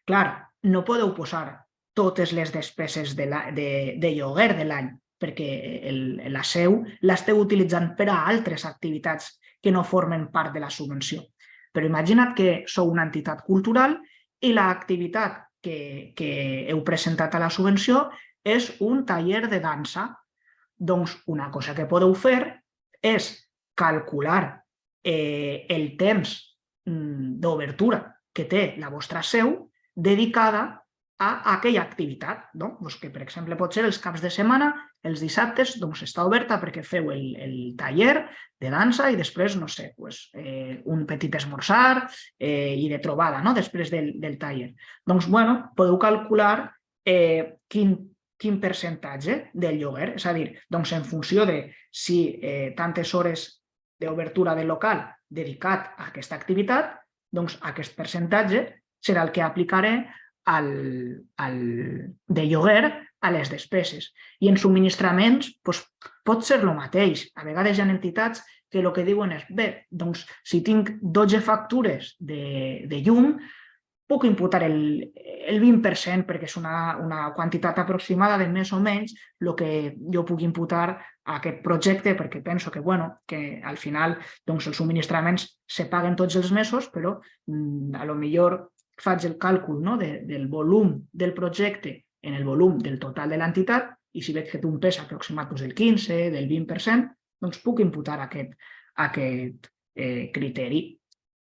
clar, no podeu posar totes les despeses de lloguer de l'any, perquè la seu l'esteu utilitzant per a altres activitats que no formen part de la subvenció. Però imagina't que sou una entitat cultural i l'activitat que heu presentat a la subvenció és un taller de dansa. Doncs una cosa que podeu fer és calcular el temps d'obertura que té la vostra seu dedicada a aquella activitat, no? Doncs que, per exemple, pot ser els caps de setmana, els dissabtes, doncs està oberta perquè feu el taller de dansa i després, no sé, un petit esmorzar i de trobada, no? Després del taller. Doncs, bueno, podeu calcular quin percentatge del lloguer, és a dir, doncs en funció de si tantes hores d'obertura del local dedicat a aquesta activitat, doncs aquest percentatge serà el que aplicaré de lloguer a les despeses. I en subministraments pot ser el mateix. A vegades hi ha entitats que el que diuen és, bé, doncs si tinc 12 factures de llum, puc imputar el 20% perquè és una quantitat aproximada de més o menys el que jo puc imputar a aquest projecte perquè penso que al final els subministraments se paguen tots els mesos, però a lo millor faig el càlcul del volum del projecte en el volum del total de l'entitat i si veig que té un pes aproximat del 15%, del 20%, doncs puc imputar aquest criteri.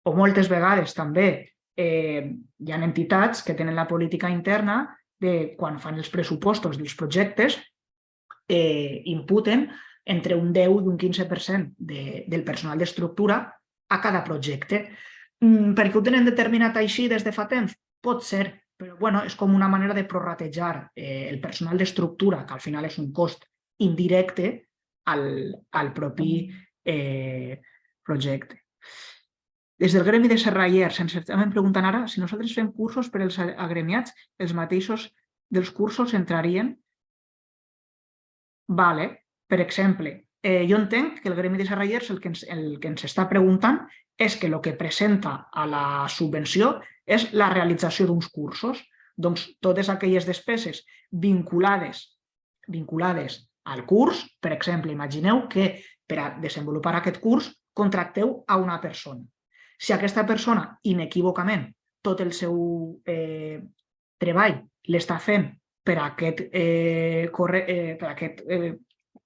O moltes vegades també hi ha entitats que tenen la política interna de quan fan els pressupostos dels projectes imputen entre un 10 i un 15% del personal d'estructura a cada projecte. Per què ho tenen determinat així des de fa temps? Pot ser, però és com una manera de prorratejar el personal d'estructura, que al final és un cost indirecte al propi projecte. Des del gremi de serrallers ens estem preguntant ara si nosaltres fem cursos per als agremiats, els mateixos dels cursos entrarien. Vale. Per exemple, jo entenc que el gremi de serrallers el que ens està preguntant és que el que presenta a la subvenció és la realització d'uns cursos. Doncs totes aquelles despeses vinculades al curs, per exemple, imagineu que per a desenvolupar aquest curs contracteu a una persona. Si aquesta persona, inequívocament, tot el seu treball l'està fent per a aquest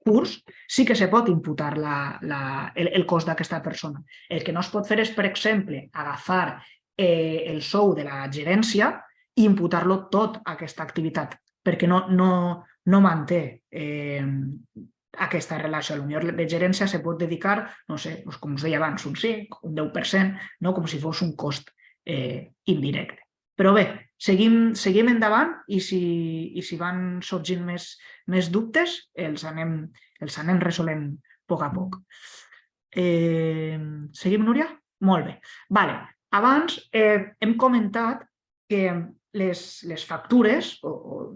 curs, sí que se pot imputar el cost d'aquesta persona. El que no es pot fer és, per exemple, agafar el sou de la gerència i imputar-lo tot a aquesta activitat, perquè no manté aquesta relació. Potser de gerència se pot dedicar, no sé, com us deia abans, un 5, un 10%, com si fos un cost indirecte. Però bé, seguim endavant i si van sorgint més dubtes els anem resolent a poc a poc. Seguim, Núria? Molt bé. Abans hem comentat que les factures, o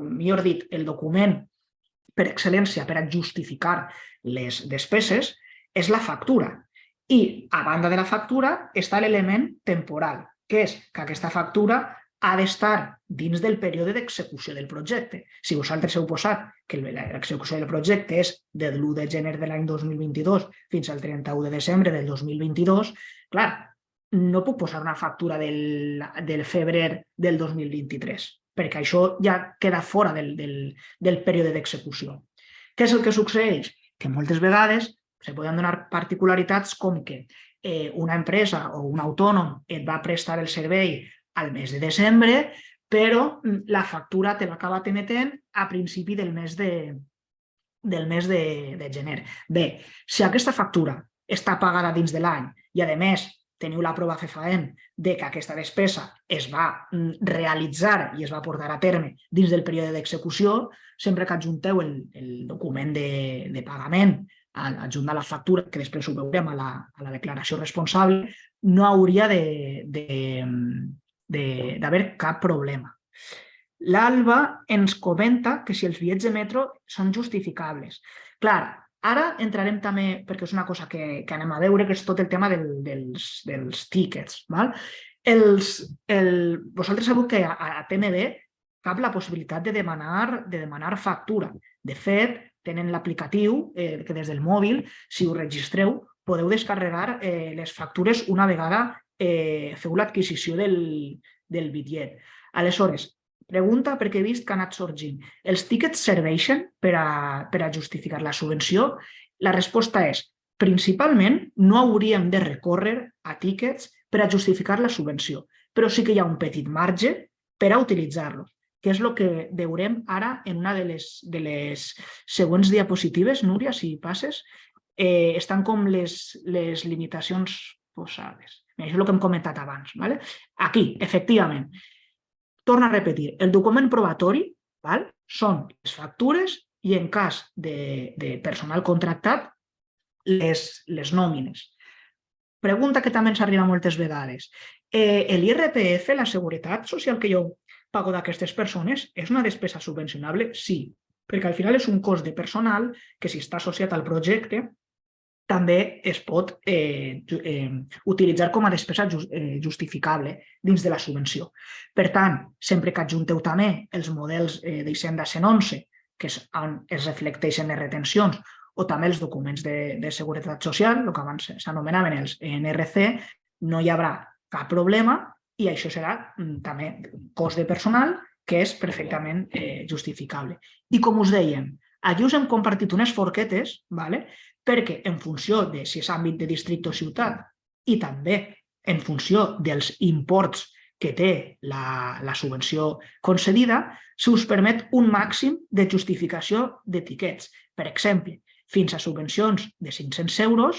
millor dit, el document per excel·lència per a justificar les despeses és la factura. I a banda de la factura està l'element temporal, que és que aquesta factura ha d'estar dins del període d'execució del projecte. Si vosaltres heu posat que l'execució del projecte és de l'1 de gener de l'any 2022 fins al 31 de desembre del 2022, clar, no puc posar una factura del febrer del 2023, perquè això ja queda fora del període d'execució. Què és el que succeeix? Que moltes vegades se poden donar particularitats com que una empresa o un autònom et va prestar el servei al mes de desembre, però la factura te l'acaba emetent a principi del mes de gener. Bé, si aquesta factura està pagada dins de l'any i, a més, teniu la prova fefaent que aquesta despesa es va realitzar i es va portar a terme dins del període d'execució, sempre que adjunteu el document de pagament adjunt a la factura, que després ho veurem a la declaració responsable, no hauria d'haver cap problema. L'Alba ens comenta que si els bitllets de metro són justificables. Clar, ara entrarem també, perquè és una cosa que anem a veure, que és tot el tema dels tíquets. Vosaltres sabeu que a TMB cap la possibilitat de demanar factura. De fet, tenen l'aplicatiu que des del mòbil, si us registreu, podeu descarregar les factures una vegada feu l'adquisició del bitllet. Aleshores, pregunta perquè he vist que ha anat sorgint. Els tíquets serveixen per a justificar la subvenció? La resposta és, principalment, no hauríem de recórrer a tíquets per a justificar la subvenció, però sí que hi ha un petit marge per a utilitzar-los, que és el que veurem ara en una de les següents diapositives. Núria, si passes, estan com les limitacions posades. Això és el que hem comentat abans. ¿Vale? Aquí, efectivament, torno a repetir, el document probatori són les factures i en cas de personal contractat, les nòmines. Pregunta que també ens arriba moltes vegades. L'IRPF, la seguretat social que jo pago d'aquestes persones, és una despesa subvencionable? Sí, perquè al final és un cost de personal que si està associat al projecte també es pot utilitzar com a despesa justificable dins de la subvenció. Per tant, sempre que adjunteu també els models d'Hisenda 111, que és on es reflecteixen les retencions, o també els documents de seguretat social, el que abans s'anomenaven els NRC, no hi haurà cap problema i això serà també cost de personal que és perfectament justificable. I com us dèiem, aquí us hem compartit unes forquetes, perquè en funció de si és àmbit de districte o ciutat i també en funció dels imports que té la subvenció concedida, s'us permet un màxim de justificació d'etiquets. Per exemple, fins a subvencions de 500 euros,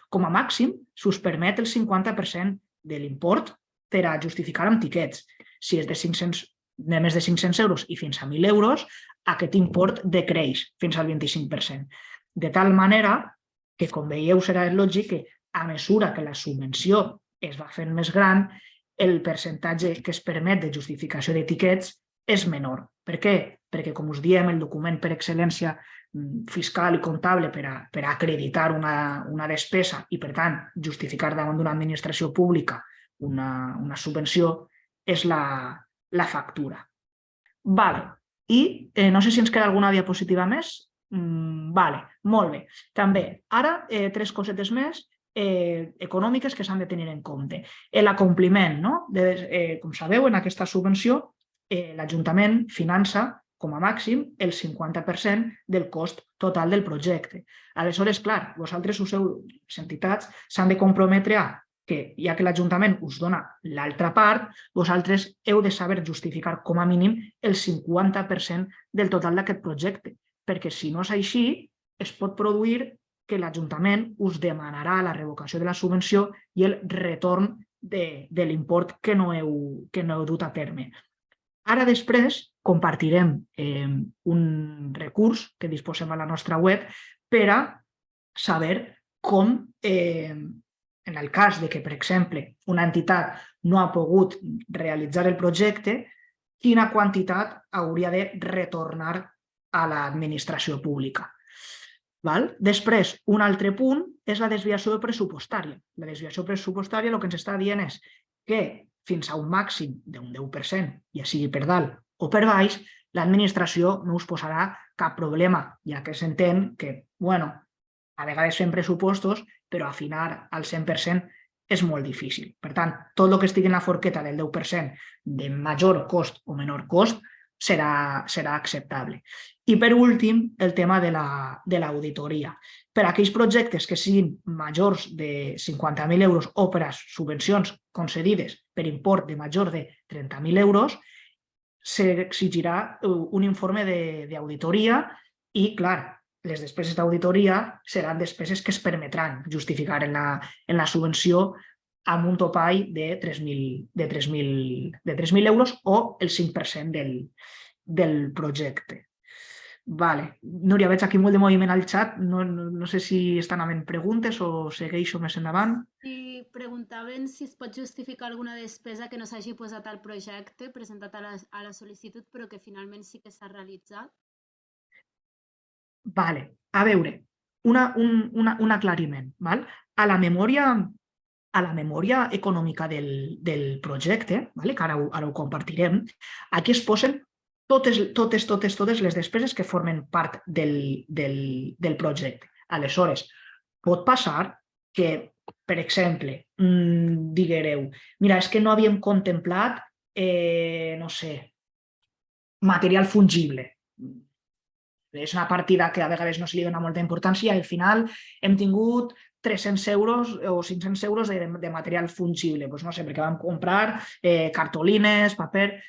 com a màxim, s'us permet el 50% de l'import per a justificar amb tiquets. Si és de més de 500 euros i fins a 1.000 euros, aquest import decreix fins al 25%. De tal manera que, com veieu, serà lògic que a mesura que la subvenció es va fent més gran, el percentatge que es permet de justificació d'etiquets és menor. Per què? Perquè, com us diem, el document per excel·lència fiscal i comptable per a acreditar una despesa i, per tant, justificar davant d'una administració pública una subvenció és la factura. I no sé si ens queda alguna diapositiva més. Molt bé. També, ara, 3 cosetes més econòmiques que s'han de tenir en compte. L'acompliment, com sabeu, en aquesta subvenció, l'Ajuntament finança com a màxim el 50% del cost total del projecte. Aleshores, clar, vosaltres, les entitats, s'han de comprometre a que, ja que l'Ajuntament us dona l'altra part, vosaltres heu de saber justificar com a mínim el 50% del total d'aquest projecte, perquè si no és així, es pot produir que l'Ajuntament us demanarà la revocació de la subvenció i el retorn de l'import que no heu dut a terme. Ara després compartirem un recurs que disposem a la nostra web per a saber com, en el cas de que, per exemple, una entitat no ha pogut realitzar el projecte, quina quantitat hauria de retornar a l'administració pública. Després, un altre punt és la desviació pressupostària. La desviació pressupostària el que ens està dient és que fins a un màxim d'un 10%, ja sigui per dalt o per baix, l'administració no us posarà cap problema, ja que s'entén que, a vegades fem pressupostos, però afinar al 100% és molt difícil. Per tant, tot el que estigui en la forqueta del 10% de major cost o menor cost serà acceptable. I per últim, el tema de l'auditoria. Per a aquells projectes que siguin majors de 50.000 euros o per a subvencions concedides per import de major de 30.000 euros, s'exigirà un informe d'auditoria i, clar, les despeses d'auditoria seran despeses que es permetran justificar en la subvenció amb un topall de 3.000 euros o el 5% del projecte. Núria, veig aquí molt de moviment al xat. No sé si estan havent preguntes o segueixo més endavant. Sí, preguntaven si es pot justificar alguna despesa que no s'hagi posat al projecte, presentat a la sol·licitud, però que finalment sí que s'ha realitzat. A veure, un aclariment. A la memòria a la memòria econòmica del projecte, vale? Que ara ho compartirem, aquí es posen totes les despeses que formen part del projecte. Aleshores, pot passar que, per exemple, diguereu, mira, és que no havíem contemplat, no sé, material fungible. És una partida que a vegades no se li dona molta importància i al final hem tingut 300 euros o 500 euros de material fungible. Pues no sé, perquè vam comprar cartolines, paper...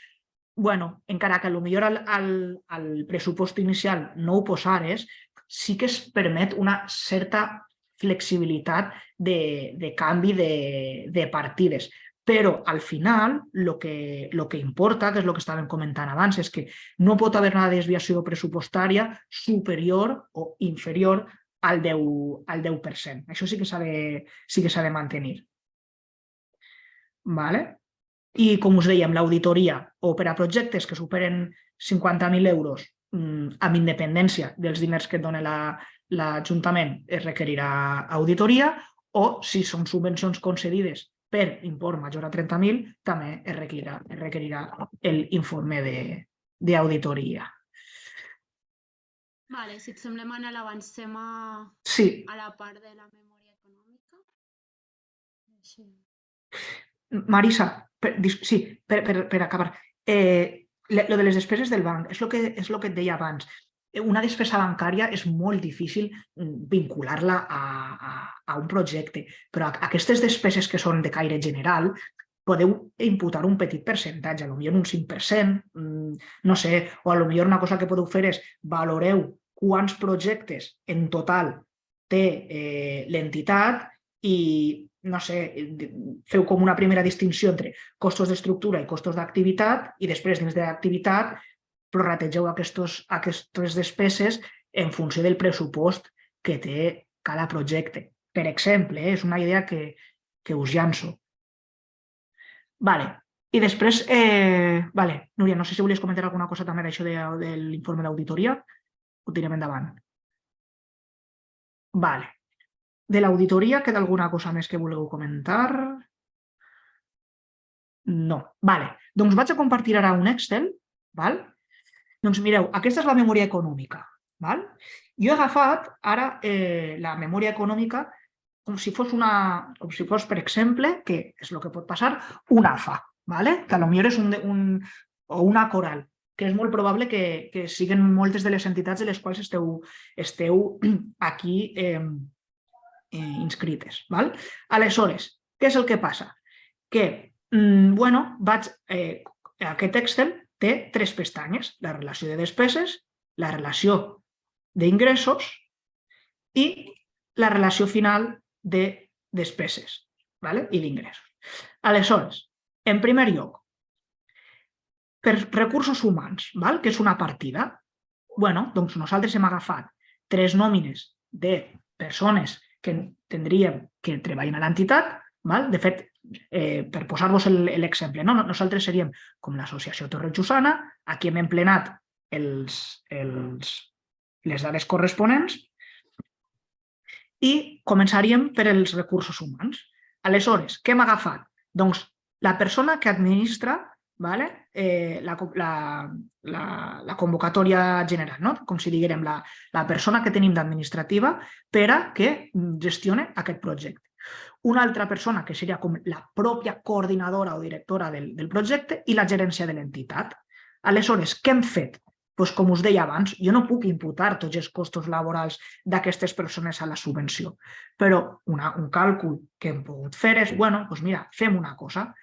Bueno, encara que potser al pressupost inicial no ho posares, sí que es permet una certa flexibilitat de canvi de partides. Però al final el que importa, que és el que estàvem comentant abans, és que no pot haver una desviació pressupostària superior o inferior al 10%. Això sí que s'ha de mantenir. Vale? I, com us dèiem, l'auditoria o per a projectes que superen 50.000 euros amb independència dels diners que et dona l'Ajuntament es requerirà auditoria o, si són subvencions concedides per import major a 30.000, també es requerirà l'informe d'auditoria. Vale, si et sembla, Manel, avancem a la part de la memòria econòmica. Sí. Marisa, sí, per acabar. Lo de les despeses del banc és el que et deia abans. Una despesa bancària és molt difícil vincular-la a un projecte, però aquestes despeses que són de caire general podeu imputar un petit percentatge, potser un 5%, no sé, o potser una cosa que podeu fer és valoreu quants projectes en total té l'entitat i, no sé, feu com una primera distinció entre costos d'estructura i costos d'activitat i després dins de l'activitat prorrategeu aquestes despeses en funció del pressupost que té cada projecte. Per exemple, és una idea que us llanço. Vale. I després, Núria, no sé si volies comentar alguna cosa també d'això de l'informe d'auditoria. Ho tirem endavant. Vale. De l'auditoria, queda alguna cosa més que vulgueu comentar? No. Vale. Doncs vaig a compartir ara un Excel. Val? Doncs mireu, aquesta és la memòria econòmica. Val? Jo he agafat ara la memòria econòmica com si fos, per exemple, que és el que pot passar, una AFA, vale? Que potser és o una coral, que és molt probable que siguin moltes de les entitats de les quals esteu aquí inscrites. Val? Aleshores, què és el que passa? Que, aquest Excel té 3 pestanyes, la relació de despeses, la relació d'ingressos i la relació final de despeses i d'ingressos. Aleshores, en primer lloc, per recursos humans, que és una partida, doncs nosaltres hem agafat 3 nòmines de persones que tindríem que treballen a l'entitat. De fet, per posar-vos l'exemple, nosaltres seríem com l'associació Torre Jussana, aquí hem emplenat les dades corresponents i començaríem per els recursos humans. Aleshores, què hem agafat? Doncs la persona que administra la convocatòria general, com si diguérem la persona que tenim d'administrativa per a que gestione aquest projecte. Una altra persona que seria com la pròpia coordinadora o directora del projecte i la gerència de l'entitat. Aleshores, què hem fet? Doncs, com us deia abans, jo no puc imputar tots els costos laborals d'aquestes persones a la subvenció, però un càlcul que hem pogut fer és, doncs mira, fem una cosa.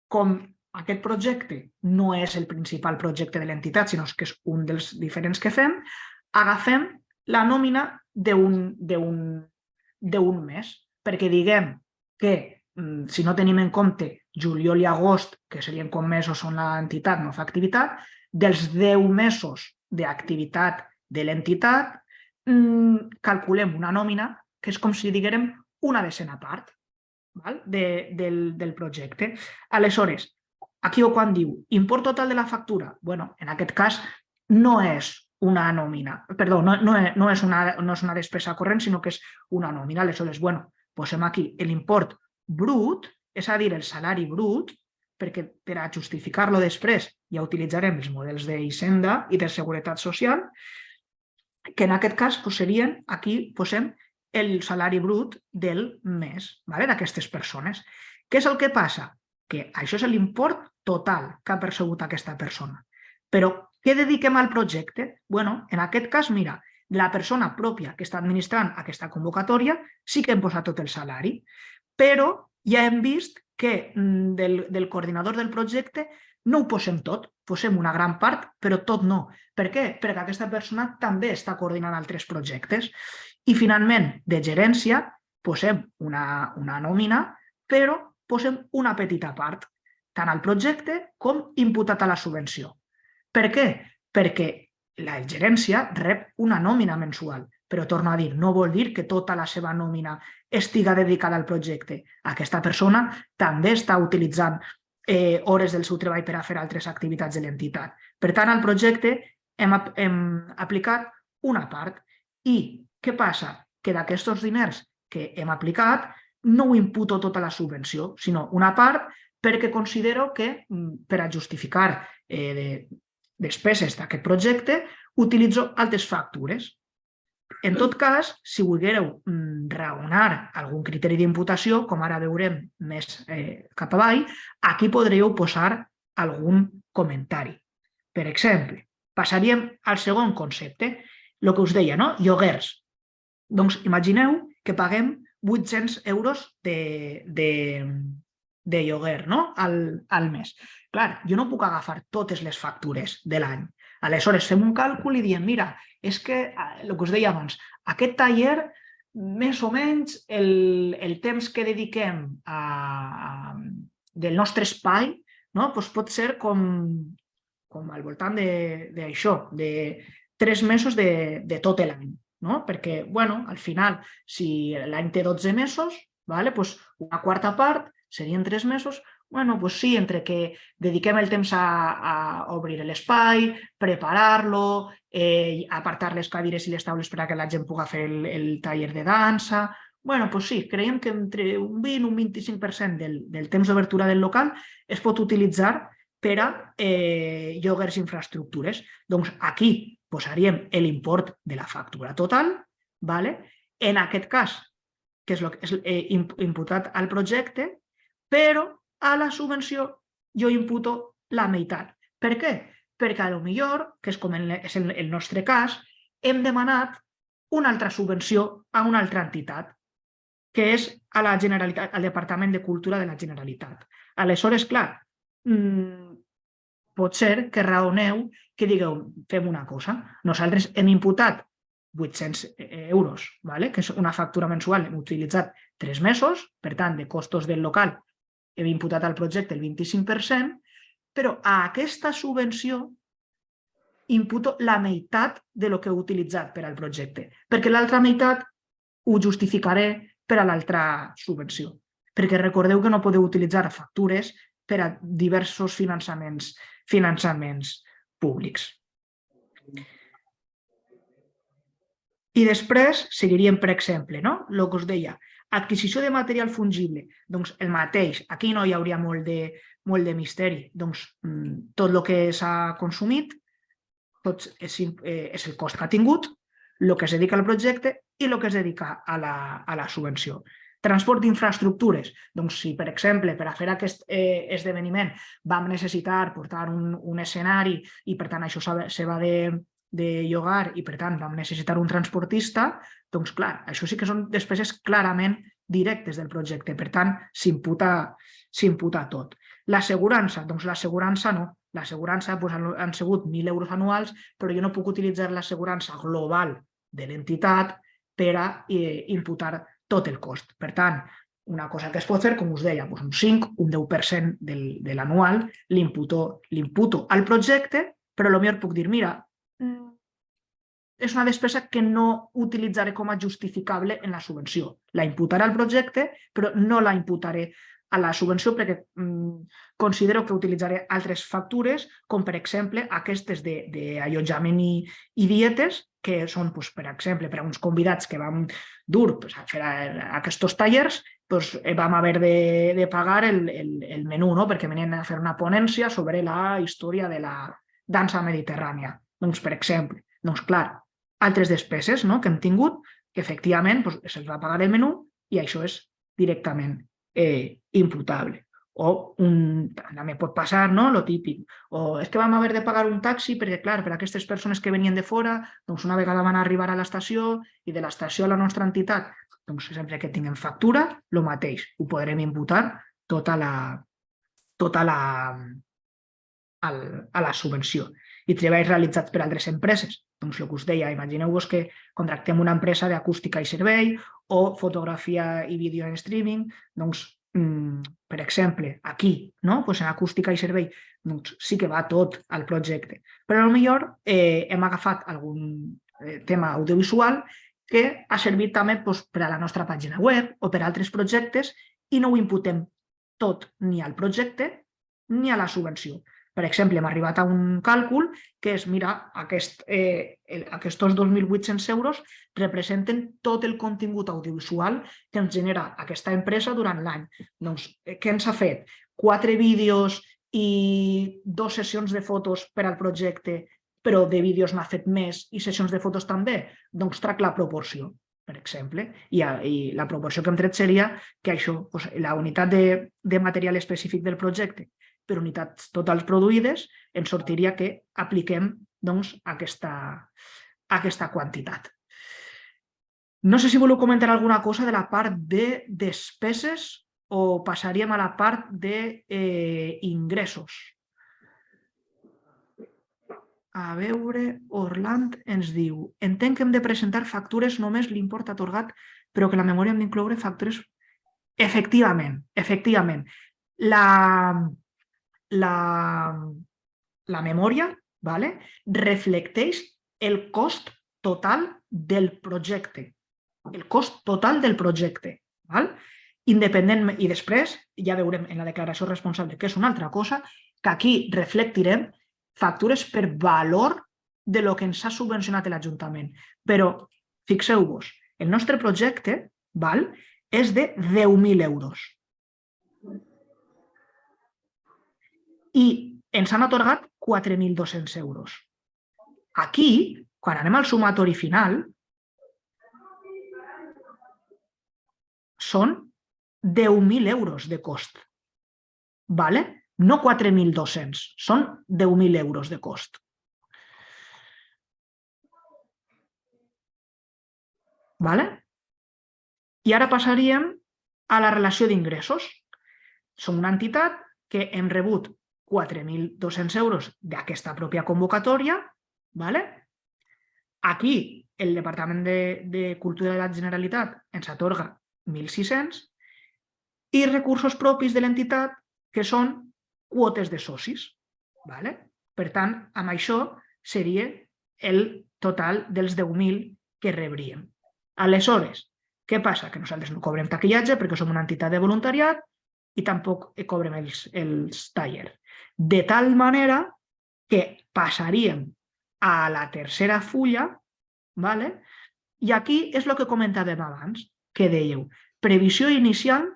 Com aquest projecte no és el principal projecte de l'entitat, sinó que és un dels diferents que fem, agafem la nòmina d'un mes, perquè diguem que, si no tenim en compte juliol i agost, que serien com mesos on l'entitat no fa activitat, dels 10 mesos d'activitat de l'entitat, calculem una nòmina que és com si diguérem una desena part del projecte. Aleshores, aquí quan diu import total de la factura, en aquest cas no és una nòmina, perdó, no és una despesa corrent, sinó que és una nòmina. Aleshores, posem aquí l'import brut, és a dir, el salari brut, perquè per a justificar-lo després ja utilitzarem els models d'Hisenda i de Seguretat Social, que en aquest cas serien, aquí posem el salari brut del mes d'aquestes persones. Què és el que passa? Que això és l'import total que ha percebut aquesta persona. Però què dediquem al projecte? Bueno, en aquest cas, mira, la persona pròpia que està administrant aquesta convocatòria sí que hem posat tot el salari, però ja hem vist que del coordinador del projecte no ho posem tot, posem una gran part, però tot no. Per què? Perquè aquesta persona també està coordinant altres projectes. I finalment, de gerència, posem una nòmina, però posem una petita part, tant al projecte com imputat a la subvenció. Per què? Perquè la gerència rep una nòmina mensual, però torno a dir, no vol dir que tota la seva nòmina estiga dedicada al projecte. Aquesta persona també està utilitzant hores del seu treball per a fer altres activitats de l'entitat. Per tant, al projecte hem aplicat una part. I què passa? Que d'aquests diners que hem aplicat no ho imputo tota la subvenció, sinó una part perquè considero que per a justificar despeses d'aquest projecte utilitzo altres factures. En tot cas, si volguéreu raonar algun criteri d'imputació, com ara veurem més cap avall, aquí podríeu posar algun comentari. Per exemple, passaríem al segon concepte, el que us deia, no? Lloguers. Doncs imagineu que paguem 800 euros de lloguer al mes. Clar, jo no puc agafar totes les factures de l'any. Aleshores, fem un càlcul i diem, mira, és que, el que us deia abans, aquest taller, més o menys, el temps que dediquem del nostre espai pot ser com al voltant d'això, de 3 mesos de tot l'any. Perquè, al final, si l'any té 12 mesos, una quarta part serien 3 mesos. Sí, entre que dediquem el temps a obrir l'espai, preparar-lo, apartar les cadires i les taules perquè la gent pugui fer el taller de dansa. Sí, creiem que entre un 20 i un 25% del temps d'obertura del local es pot utilitzar per a lloguers i infraestructures. Doncs aquí posaríem l'import de la factura total, en aquest cas, que és imputat al projecte, però a la subvenció jo imputo la meitat. Per què? Perquè potser, que és com és el nostre cas, hem demanat una altra subvenció a una altra entitat, que és a la Generalitat, al Departament de Cultura de la Generalitat. Aleshores, clar, pot ser que raoneu que digueu, fem una cosa, nosaltres hem imputat 800 euros, que és una factura mensual, hem utilitzat 3 mesos, per tant, de costos del local hem imputat al projecte el 25%, però a aquesta subvenció imputo la meitat del que he utilitzat per al projecte, perquè l'altra meitat ho justificaré per a l'altra subvenció. Perquè recordeu que no podeu utilitzar factures per a diversos finançaments públics. I després seguiríem, per exemple, el que us deia, adquisició de material fungible, doncs el mateix, aquí no hi hauria molt de misteri, doncs tot el que s'ha consumit és el cost que ha tingut, el que es dedica al projecte i el que es dedica a la subvenció. Transport d'infraestructures, doncs si per exemple per a fer aquest esdeveniment vam necessitar portar un escenari i per tant això se va de llogar i per tant vam necessitar un transportista, doncs clar, això sí que són despeses clarament directes del projecte, per tant s'imputa tot. L'assegurança, doncs l'assegurança no, l'assegurança han sigut 1.000 euros anuals, però jo no puc utilitzar l'assegurança global de l'entitat per a imputar tot el cost. Per tant, una cosa que es pot fer, com us deia, un 5, un 10% de l'anual l'imputo al projecte, però potser puc dir, mira, és una despesa que no utilitzaré com a justificable en la subvenció. La imputaré al projecte, però no la imputaré a la subvenció perquè considero que utilitzaré altres factures, com per exemple aquestes d'allotjament i dietes, que són, per exemple, per a uns convidats que vam dur a fer aquests tallers, vam haver de pagar el menú, perquè venien a fer una ponència sobre la història de la dansa mediterrània. Doncs, per exemple, clar, altres despeses que hem tingut, que efectivament se'ls va pagar el menú i això és directament imputable. O també pot passar el típic, o és que vam haver de pagar un taxi perquè, clar, per a aquestes persones que venien de fora, doncs una vegada van arribar a l'estació i de l'estació a la nostra entitat, doncs sempre que tinguem factura, el mateix, ho podrem imputar tota a la subvenció. I treballs realitzats per altres empreses, doncs el que us deia, imagineu-vos que contractem una empresa d'acústica i servei o fotografia i vídeo en streaming, doncs, per exemple, aquí, en acústica i servei, sí que va tot al projecte, però potser hem agafat algun tema audiovisual que ha servit també per a la nostra pàgina web o per a altres projectes i no ho imputem tot ni al projecte ni a la subvenció. Per exemple, hem arribat a un càlcul que és, mira, aquests 2.800 euros representen tot el contingut audiovisual que ens genera aquesta empresa durant l'any. Doncs, què ens ha fet? 4 vídeos i 2 sessions de fotos per al projecte, però de vídeos n'ha fet més i sessions de fotos també? Doncs trac la proporció, per exemple. I la proporció que hem tret seria que això, la unitat de material específic del projecte per unitats totals produïdes, ens sortiria que apliquem aquesta quantitat. No sé si voleu comentar alguna cosa de la part de despeses o passaríem a la part d'ingressos. A veure, Orland ens diu: entenc que hem de presentar factures només l'import atorgat, però que la memòria hem d'incloure factures... Efectivament. La memòria reflecteix el cost total del projecte. El cost total del projecte. Independentment, i després ja veurem en la declaració responsable, que és una altra cosa, que aquí reflectirem factures per valor de lo que ens ha subvencionat l'Ajuntament. Però fixeu-vos, el nostre projecte és de 10.000 euros. I ens han atorgat 4.200 euros. Aquí, quan anem al sumatori final, són 10.000 euros de cost. No 4.200, són 10.000 euros de cost. I ara passaríem a la relació d'ingressos. Som una entitat que hem rebut 4.200 euros d'aquesta pròpia convocatòria. Aquí el Departament de Cultura de la Generalitat ens atorga 1.600 i recursos propis de l'entitat que són quotes de socis. Per tant, amb això seria el total dels 10.000 que rebríem. Aleshores, què passa? Que nosaltres no cobrem taquillatge perquè som una entitat de voluntariat i tampoc cobrem els tallers. De tal manera que passaríem a la tercera fulla, i aquí és el que comentàvem abans, que dèieu previsió inicial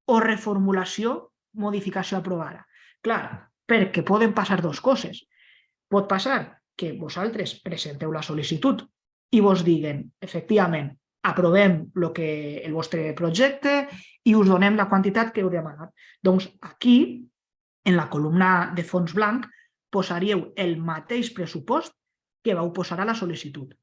o reformulació, modificació aprovada. Clar, perquè poden passar dues coses. Pot passar que vosaltres presenteu la sol·licitud i vos diguen, efectivament, aprovem el vostre projecte i us donem la quantitat que heu demanat. Doncs aquí, en la columna de fons blanc, posaríeu el mateix pressupost que vau posar a la sol·licitud.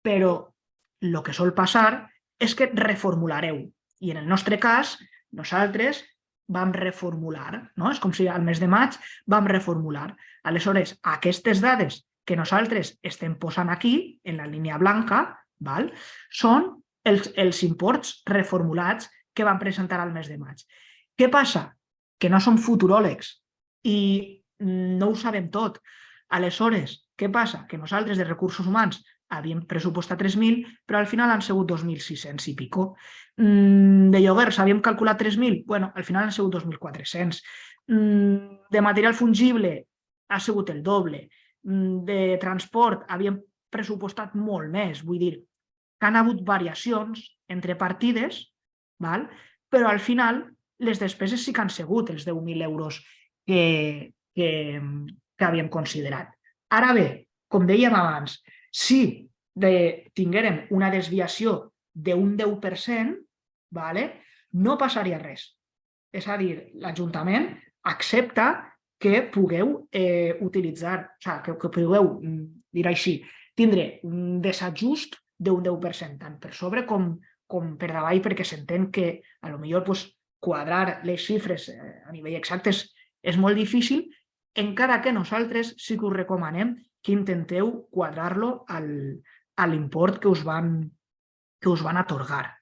Però el que sol passar és que reformulareu. I en el nostre cas, nosaltres vam reformular. És com si al mes de maig vam reformular. Aleshores, aquestes dades que nosaltres estem posant aquí, en la línia blanca, són els imports reformulats que vam presentar al mes de maig. Què passa? Que no som futuròlegs i no ho sabem tot. Aleshores, què passa? Que nosaltres de recursos humans havíem pressupostat 3.000, però al final han sigut 2.600 i pico. De lloguers havíem calculat 3.000, bueno, al final han sigut 2.400. De material fungible ha sigut el doble. De transport havíem pressupostat molt més. Vull dir que han hagut variacions entre partides, però al final les despeses sí que han sigut els 10.000 euros que havíem considerat. Ara bé, com dèiem abans, si tinguérem una desviació d'un 10%, no passaria res. És a dir, l'Ajuntament accepta que pugueu utilitzar, que pugueu, dir així, tindre un desajust d'un 10%, tant per sobre com per davall, perquè s'entén que potser quadrar les xifres a nivell exacte és molt difícil, encara que nosaltres sí que us recomanem que intenteu quadrar-lo a l'import que us van atorgar.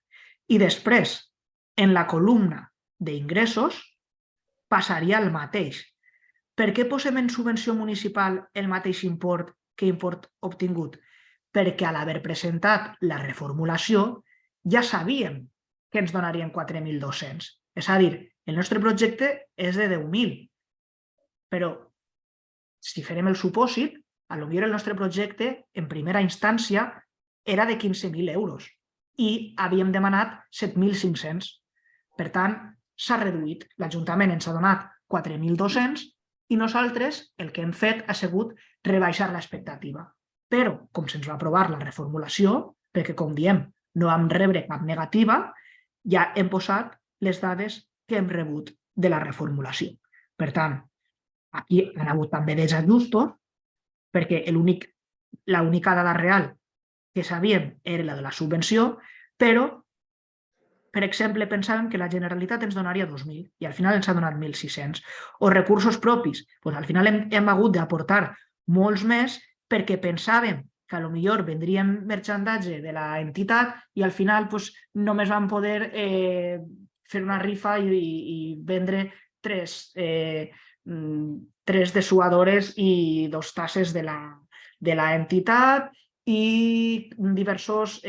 I després, en la columna d'ingressos, passaria el mateix. Per què posem en subvenció municipal el mateix import que import obtingut? Perquè a l'haver presentat la reformulació ja sabíem que ens donarien 4.200. És a dir, el nostre projecte és de 10.000, però si farem el supòsit, potser el nostre projecte en primera instància era de 15.000 euros i havíem demanat 7.500. Per tant, s'ha reduït. L'Ajuntament ens ha donat 4.200 i nosaltres el que hem fet ha sigut rebaixar l'expectativa. Però, com se'ns va aprovar la reformulació, perquè, com diem, no vam rebre cap negativa, ja hem posat les dades que hem rebut de la reformulació. Per tant, aquí han hagut també desajustos, perquè l'única dada real que sabíem era la de la subvenció, però, per exemple, pensàvem que la Generalitat ens donaria 2.000 i al final ens ha donat 1.600. O recursos propis, al final hem hagut d'aportar molts més perquè pensàvem que potser vendríem merchandatge de l'entitat i al final només vam poder fer una rifa i vendre 3 dessuadores i 2 tasses de l'entitat i diversos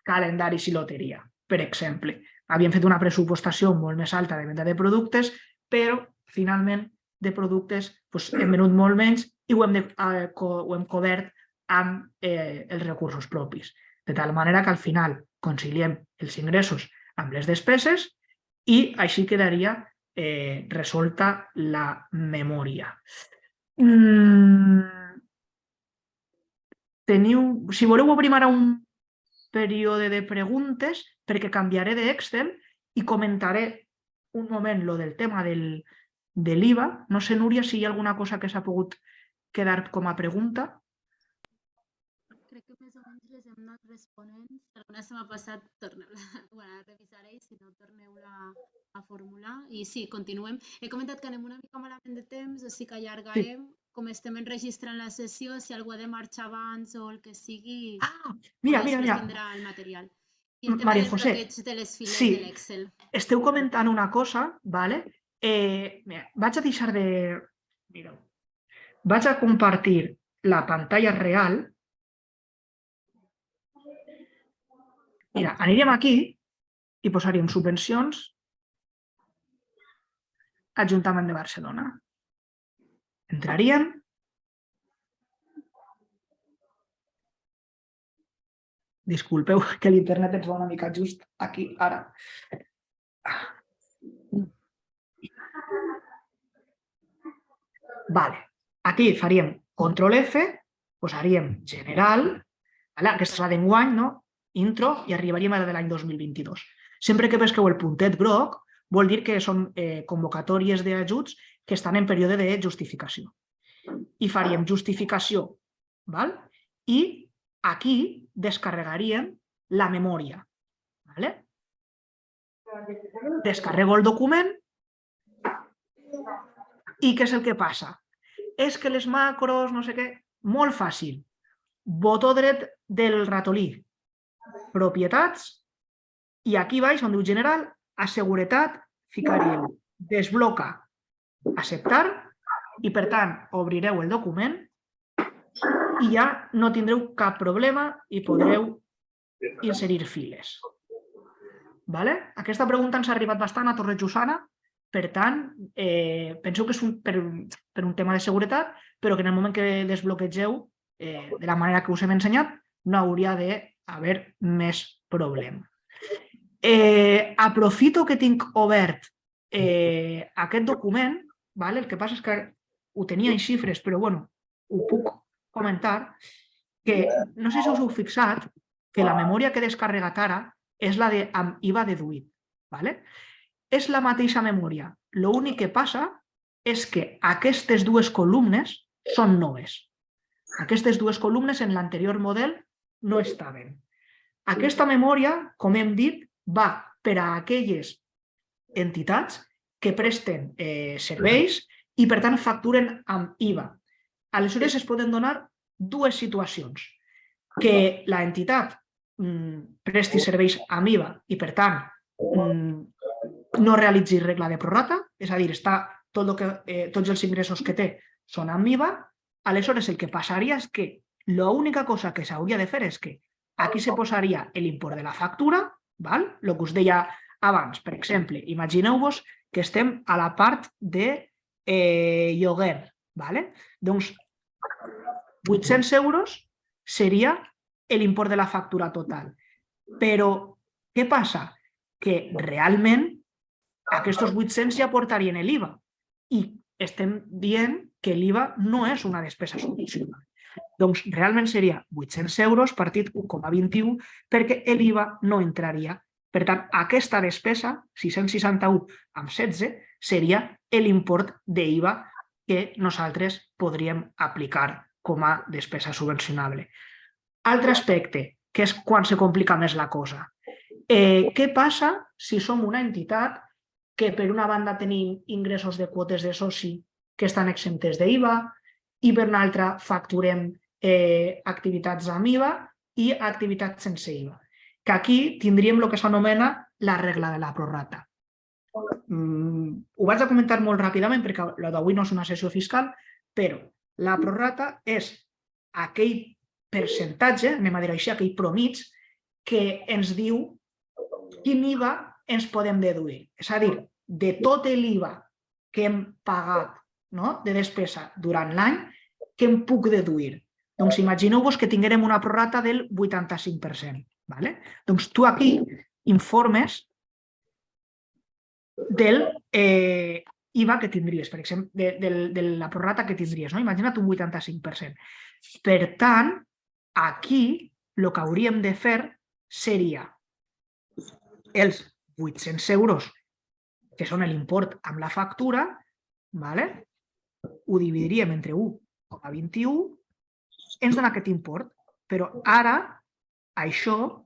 calendaris i loteria, per exemple. Havíem fet una pressupostació molt més alta de venda de productes, però finalment de productes hem venut molt menys i ho hem cobert amb els recursos propis. De tal manera que al final conciliem els ingressos amb les despeses i així quedaria resolta la memòria. Si voleu obrim ara un període de preguntes perquè canviaré d'Excel i comentaré un moment lo del tema de l'IVA. No sé, Núria, si hi ha alguna cosa que s'ha pogut quedar com a pregunta. Crec que més o menys les hem anat responent. Alguna se m'ha passat, revisaré i si no torneu-la a formular. I sí, continuem. He comentat que anem una mica malament de temps, o sigui que allargarem. Com estem enregistrant la sessió, si algú ha de marxar abans o el que sigui, mira. tindrà el material. I el tema María del José, bloqueig de les files sí, de l'Excel. Esteu comentant una cosa, vaig a deixar de... Mireu. Vaig a compartir la pantalla real. Mira, aniríem aquí i posaríem subvencions Ajuntament de Barcelona. Entraríem. Disculpeu, que l'internet ens va una mica just aquí, ara. Aquí faríem control F, posaríem general, aquesta és la d'enguany, intro, i arribaríem a la de l'any 2022. Sempre que pesqueu el puntet groc, vol dir que són convocatòries d'ajuts que estan en període de justificació. I faríem justificació. I aquí descarregaríem la memòria. Descarrego el document i què és el que passa? És que les macros, no sé què, molt fàcil. Botó dret del ratolí, propietats, i aquí baix, on diu general, a seguretat, ficaríeu desbloca, acceptar, i per tant, obrireu el document i ja no tindreu cap problema i podreu inserir files. Aquesta pregunta ens ha arribat bastant a Torre-Jussana, per tant, penseu que és per un tema de seguretat, però que en el moment que desbloquegeu de la manera que us hem ensenyat, no hauria d'haver més problema. Aprofito que tinc obert aquest document, el que passa és que ho tenia en xifres, però bueno, ho puc comentar, que no sé si us heu fixat que la memòria que he descarregat ara és la de amb IVA deduït. És la mateixa memòria. L'únic que passa és que aquestes dues columnes són noves. Aquestes dues columnes en l'anterior model no estaven. Aquesta memòria, com hem dit, va per a aquelles entitats que presten serveis i, per tant, facturen amb IVA. Aleshores, es poden donar dues situacions. Que l'entitat presti serveis amb IVA i, per tant, no realitzi regla de prorrata, és a dir, tots els ingressos que té són amb IVA. Aleshores, el que passaria és que l'única cosa que s'hauria de fer és que aquí se posaria l'import de la factura, el que us deia abans. Per exemple, imagineu-vos que estem a la part de lloguer. Doncs 800 euros seria l'import de la factura total. Però què passa? Que realment aquests 800 ja portarien l'IVA i estem dient que l'IVA no és una despesa subvencionada. Doncs realment seria 800 euros partit 1,21 perquè l'IVA no entraria. Per tant, aquesta despesa, 661 amb 16, seria l'import d'IVA que nosaltres podríem aplicar com a despesa subvencionable. Altre aspecte, que és quan se complica més la cosa. Què passa si som una entitat que per una banda tenim ingressos de quotes de soci que estan exemptes d'IVA i per una altra facturem activitats amb IVA i activitats sense IVA? Que aquí tindríem el que s'anomena la regla de la prorrata. Ho vaig a comentar molt ràpidament perquè d'avui no és una sessió fiscal, però la prorrata és aquell percentatge, anem a dir així, aquell promig, que ens diu quin IVA ens podem deduir. És a dir, de tot l'IVA que hem pagat de despesa durant l'any, què em puc deduir? Doncs imagineu-vos que tinguérem una prorrata del 85%. Doncs tu aquí informes del IVA que tindries, per exemple, de la prorrata que tindries. Imagina't un 85%. Per tant, aquí el que hauríem de fer seria els 800 euros, que són l'import amb la factura, ho dividiríem entre 1,21, ens dona aquest import, però ara això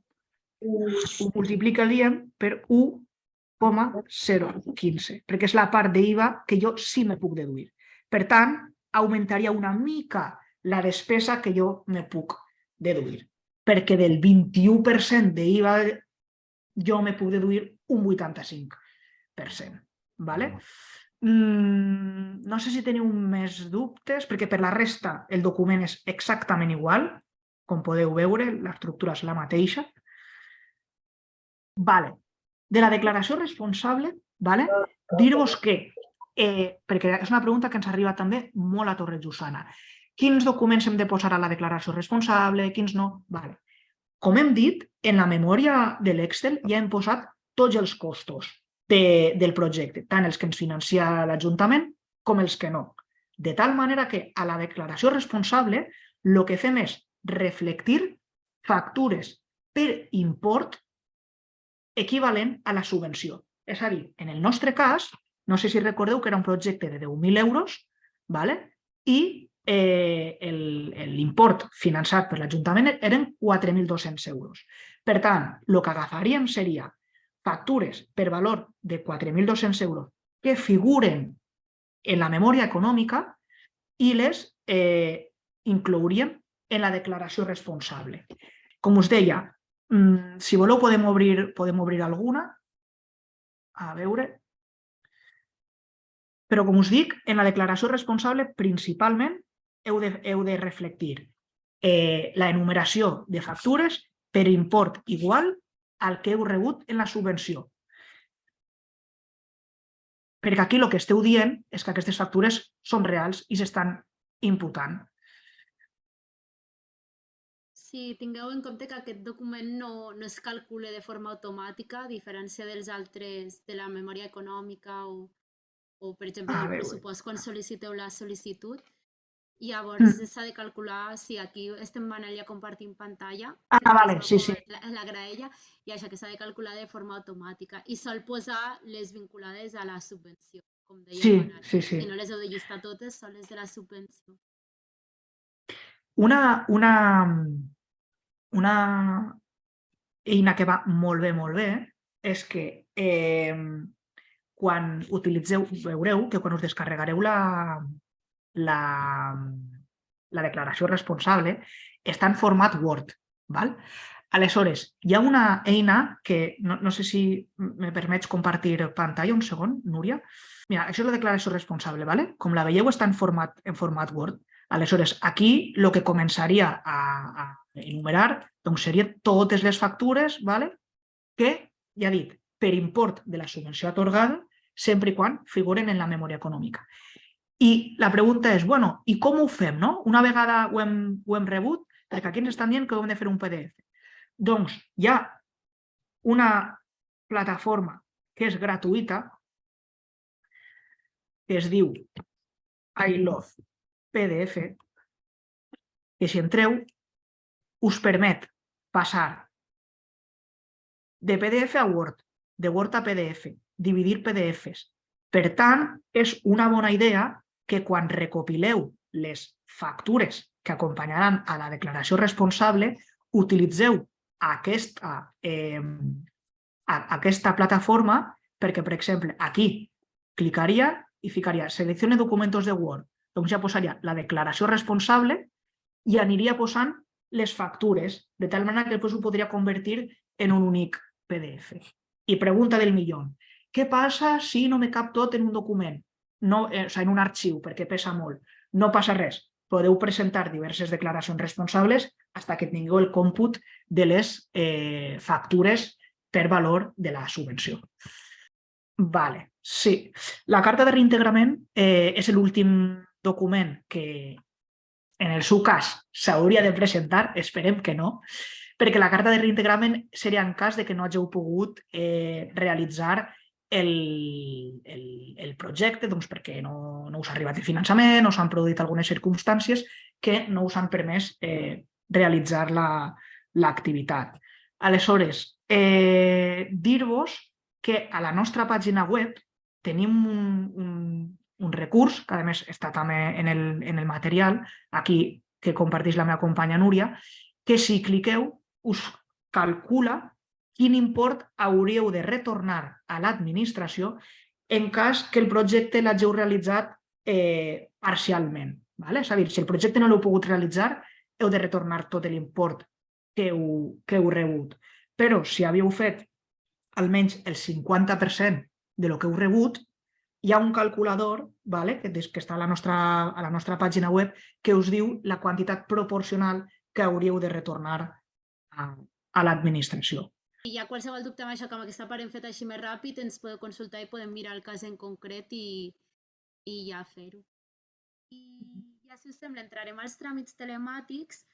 ho multiplicaríem per 1,015, perquè és la part d'IVA que jo sí me puc deduir. Per tant, augmentaria una mica la despesa que jo me puc deduir, perquè del 21% d'IVA jo me puc deduir un 85%. No sé si teniu més dubtes, perquè per la resta el document és exactament igual, com podeu veure, l'estructura és la mateixa. De la declaració responsable, dir-vos que, perquè és una pregunta que ens arriba també molt a Torre-Jussana, quins documents hem de posar a la declaració responsable, quins no? Com hem dit, en la memòria de l'Excel ja hem posat tots els costos del projecte, tant els que ens financia l'Ajuntament com els que no. De tal manera que a la declaració responsable el que fem és reflectir factures per import equivalent a la subvenció. És a dir, en el nostre cas, no sé si recordeu que era un projecte de 10.000 euros i l'import finançat per l'Ajuntament eren 4.200 euros. Per tant, el que agafaríem seria factures per valor de 4.200 euros que figuren en la memòria econòmica i les inclouríem en la declaració responsable. Com us deia, si voleu podem obrir alguna, a veure. Però, com us dic, en la declaració responsable principalment heu de reflectir la enumeració de factures per import igual al que heu rebut en la subvenció. Perquè aquí el que esteu dient és que aquestes factures són reals i s'estan imputant. Sí, tingueu en compte que aquest document no es calcula de forma automàtica, a diferència dels altres de la memòria econòmica per exemple, A del veure. pressupost quan sol·liciteu la sol·licitud. Llavors Mm. s'ha de calcular, si aquí estem anant ja compartint pantalla, que Ah, també es vale, veu sí, com sí. la graella, i això que s'ha de calcular de forma automàtica. I sol posar les vinculades a la subvenció, com dèiem Sí, abans. sí, Si no sí. les heu de llistar totes, són les de la subvenció. Una, una, una eina que va molt bé, és que quan utilitzeu, veureu que quan us descarregareu la, la declaració responsable està en format Word. Val? Aleshores, hi ha una eina que no sé si me permets compartir pantalla un segon, Núria. Mira, això és la declaració responsable, ¿vale? Com la veieu està en format Word. Aleshores, aquí el que començaria a enumerar doncs, serien totes les factures, ¿vale? Que, ja dic, per import de la subvenció atorgada, sempre i quan figuren en la memòria econòmica. I la pregunta és, bueno, i com ho fem, no? Una vegada ho hem rebut, perquè aquí ens estan dient que ho hem de fer un PDF. Doncs hi ha una plataforma que és gratuïta, que es diu I Love PDF, que si entreu us permet passar de PDF a Word, de Word a PDF, dividir PDFs. Per tant, és una bona idea que quan recopileu les factures que acompanyaran a la declaració responsable, utilitzeu aquesta plataforma perquè, per exemple, aquí clicaria i ficaria seleccione documentos de Word. Doncs ja posaria la declaració responsable i aniria posant les factures, de tal manera que després ho podria convertir en un únic PDF. I pregunta del milió. Què passa si no me cap tot en un document? No, en un arxiu, perquè pesa molt. No passa res. Podeu presentar diverses declaracions responsables fins que tingueu el còmput de les factures per valor de la subvenció. Vale, sí. La carta de reintegrament és l'últim document que, en el seu cas, s'hauria de presentar, esperem que no, perquè la carta de reintegrament seria en cas de que no hàgiu pogut realitzar el projecte, doncs perquè no us ha arribat el finançament o s'han produït algunes circumstàncies que no us han permès realitzar l'activitat. Aleshores, dir-vos que a la nostra pàgina web tenim un recurs, que a més està també en el material, aquí que comparteix la meva companya Núria, que si cliqueu us calcula quin import hauríeu de retornar a l'administració en cas que el projecte l'hàgiu realitzat parcialment. Vale? És a dir, si el projecte no l'heu pogut realitzar, heu de retornar tot l'import que heu rebut. Però si havíeu fet almenys el 50% de lo que heu rebut, hi ha un calculador vale, que està a la nostra pàgina web que us diu la quantitat proporcional que hauríeu de retornar a l'administració. I hi ha qualsevol dubte amb això, que amb aquesta part hem fet així més ràpid, ens podeu consultar i podem mirar el cas en concret i ja fer-ho. I ja, si us sembla, entrarem als tràmits telemàtics.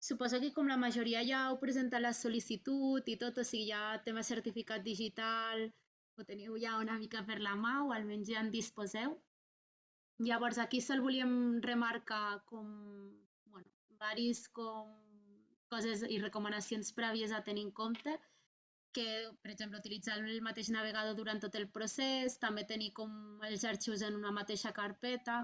Suposo que com la majoria ja heu presentat la sol·licitud i tot, o sigui, ja tema certificat digital, ho teniu ja una mica per la mà o almenys ja en disposeu. Llavors, aquí sol volíem remarcar com, bueno, varis com coses i recomanacions prèvies a tenir en compte, que, per exemple, utilitzar el mateix navegador durant tot el procés, també tenir com els arxius en una mateixa carpeta,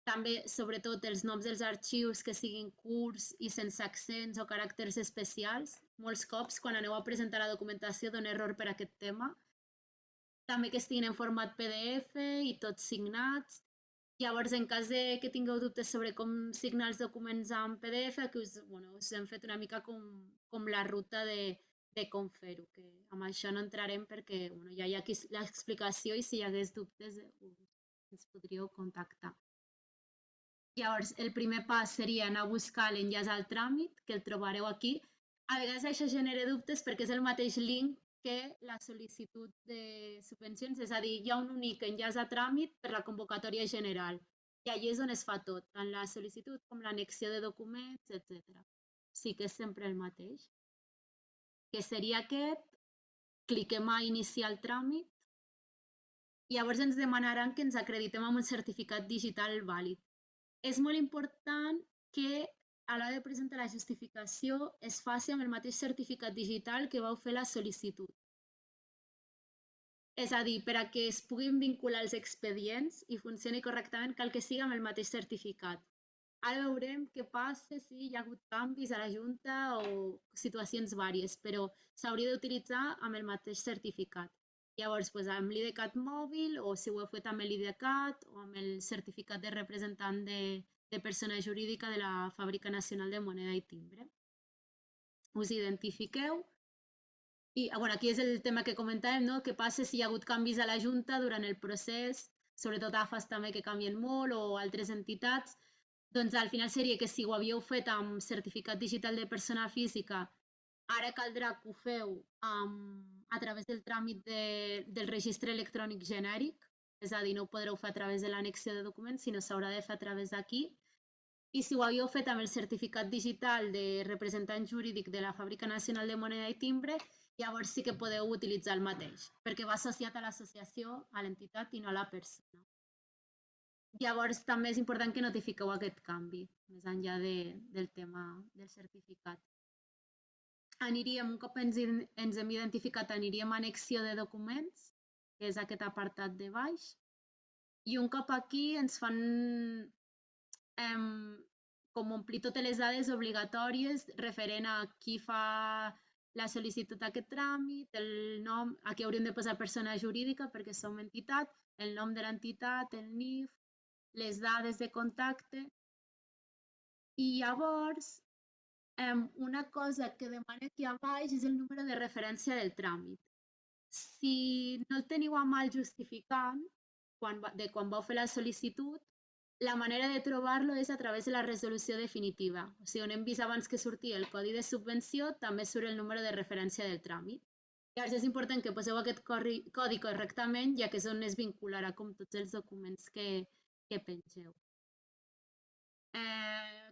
també, sobretot, els noms dels arxius que siguin curts i sense accents o caràcters especials. Molts cops, quan aneu a presentar la documentació, dona error per aquest tema. També que estiguin en format PDF i tots signats. Llavors, en cas de que tingueu dubtes sobre com signar els documents en PDF, aquí us hem fet una mica com la ruta de com fer-ho, que amb això no entrarem perquè ja hi ha aquí l'explicació i si hi hagués dubtes ens podríeu contactar. Llavors, el primer pas seria anar a buscar l'enllaç al tràmit, que el trobareu aquí. A vegades això genera dubtes perquè és el mateix link que la sol·licitud de subvencions, és a dir, hi ha un únic enllaç a tràmit per la convocatòria general. I allí és on es fa tot, tant la sol·licitud com l'annexió de documents, etc. sí que és sempre el mateix, que seria aquest, cliquem a iniciar el tràmit, i llavors ens demanaran que ens acreditem amb un certificat digital vàlid. És molt important que a l'hora de presentar la justificació es faci amb el mateix certificat digital que vau fer la sol·licitud. És a dir, per a que es puguin vincular els expedients i funcioni correctament cal que sigui amb el mateix certificat. Ara veurem què passa si hi ha hagut canvis a la Junta o situacions vàries, però s'hauria d'utilitzar amb el mateix certificat. Llavors, amb l'IDCAT mòbil, o si ho heu fet amb l'IDCAT, o amb el certificat de representant de persona jurídica de la Fàbrica Nacional de Moneda i Timbre. Us identifiqueu. I aquí és el tema que comentàvem, no? Què passa si hi ha hagut canvis a la Junta durant el procés, sobretot AFAS també que canvien molt, o altres entitats. Doncs al final seria que si ho havíeu fet amb certificat digital de persona física, ara caldrà que ho feu a través del tràmit del registre electrònic genèric, és a dir, no ho podreu fer a través de l'annexió de documents, sinó s'haurà de fer a través d'aquí. I si ho havíeu fet amb el certificat digital de representant jurídic de la Fàbrica Nacional de Moneda i Timbre, llavors sí que podeu utilitzar el mateix, perquè va associat a l'associació, a l'entitat i no a la persona. Llavors també és important que notifiqueu aquest canvi, més enllà del tema del certificat. Un cop ens hem identificat, aniríem a annexió de documents, que és aquest apartat de baix, i un cop aquí ens fan com omplir totes les dades obligatòries referent a qui fa la sol·licitud d'aquest tràmit, el nom, aquí hauríem de posar persona jurídica perquè som entitat, el nom de l'entitat, el NIF, les dades de contacte. I llavors, una cosa que demana aquí a baix és el número de referència del tràmit. Si no el teniu a mà el justificant, de quan vau fer la sol·licitud, la manera de trobar-lo és a través de la resolució definitiva. O sigui, on hem vist abans que sortia el codi de subvenció, també surt el número de referència del tràmit. Llavors és important que poseu aquest codi correctament, ja que és on es vincularà com tots els documents que pengeu.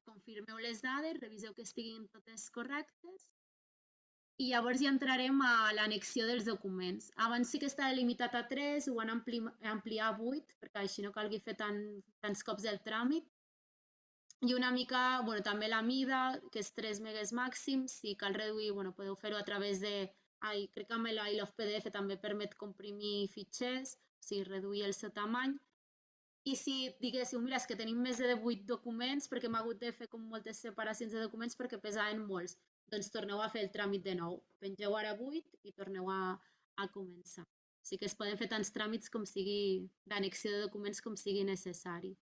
Confirmeu les dades, reviseu que estiguin totes correctes i llavors ja entrarem a l'annexió dels documents. Abans sí que estava limitat a 3, ho van ampliar a 8, perquè així no calgui fer tants cops el tràmit. I una mica, també la mida, que és 3 megas màxim, si cal reduir, podeu fer-ho a través de... crec que amb I Love PDF també permet comprimir fitxers, o sigui, reduir el seu tamany. I si diguéssiu, mira, és que tenim més de 8 documents perquè m'ha hagut de fer com moltes separacions de documents perquè pesaven molts, doncs torneu a fer el tràmit de nou. Pengeu ara 8 i torneu a començar. O sigui que es poden fer tants tràmits com sigui d'annexió de documents com sigui necessari.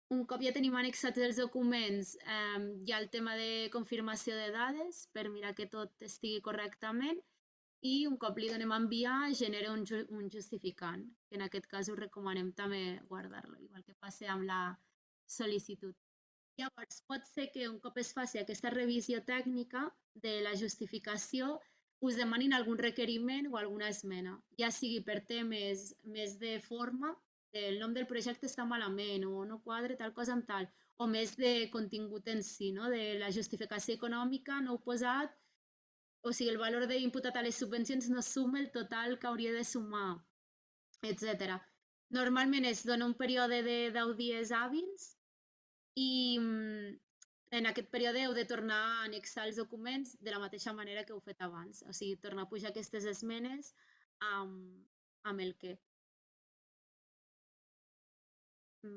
Un cop ja tenim annexats els documents, hi ha el tema de confirmació de dades per mirar que tot estigui correctament i un cop li donem a enviar genera un justificant, que en aquest cas us recomanem també guardar-lo, igual que passa amb la sol·licitud. Llavors, pot ser que un cop es faci aquesta revisió tècnica de la justificació us demanin algun requeriment o alguna esmena, ja sigui per temes més de forma, el nom del projecte està malament o no quadra tal cosa amb tal, o més de contingut en si, no? De la justificació econòmica no heu posat, o sigui, el valor imputat a les subvencions no suma el total que hauria de sumar, etc. Normalment es dona un període de 10 dies hàbils i en aquest període heu de tornar a annexar els documents de la mateixa manera que heu fet abans, o sigui, tornar a pujar aquestes esmenes amb el què.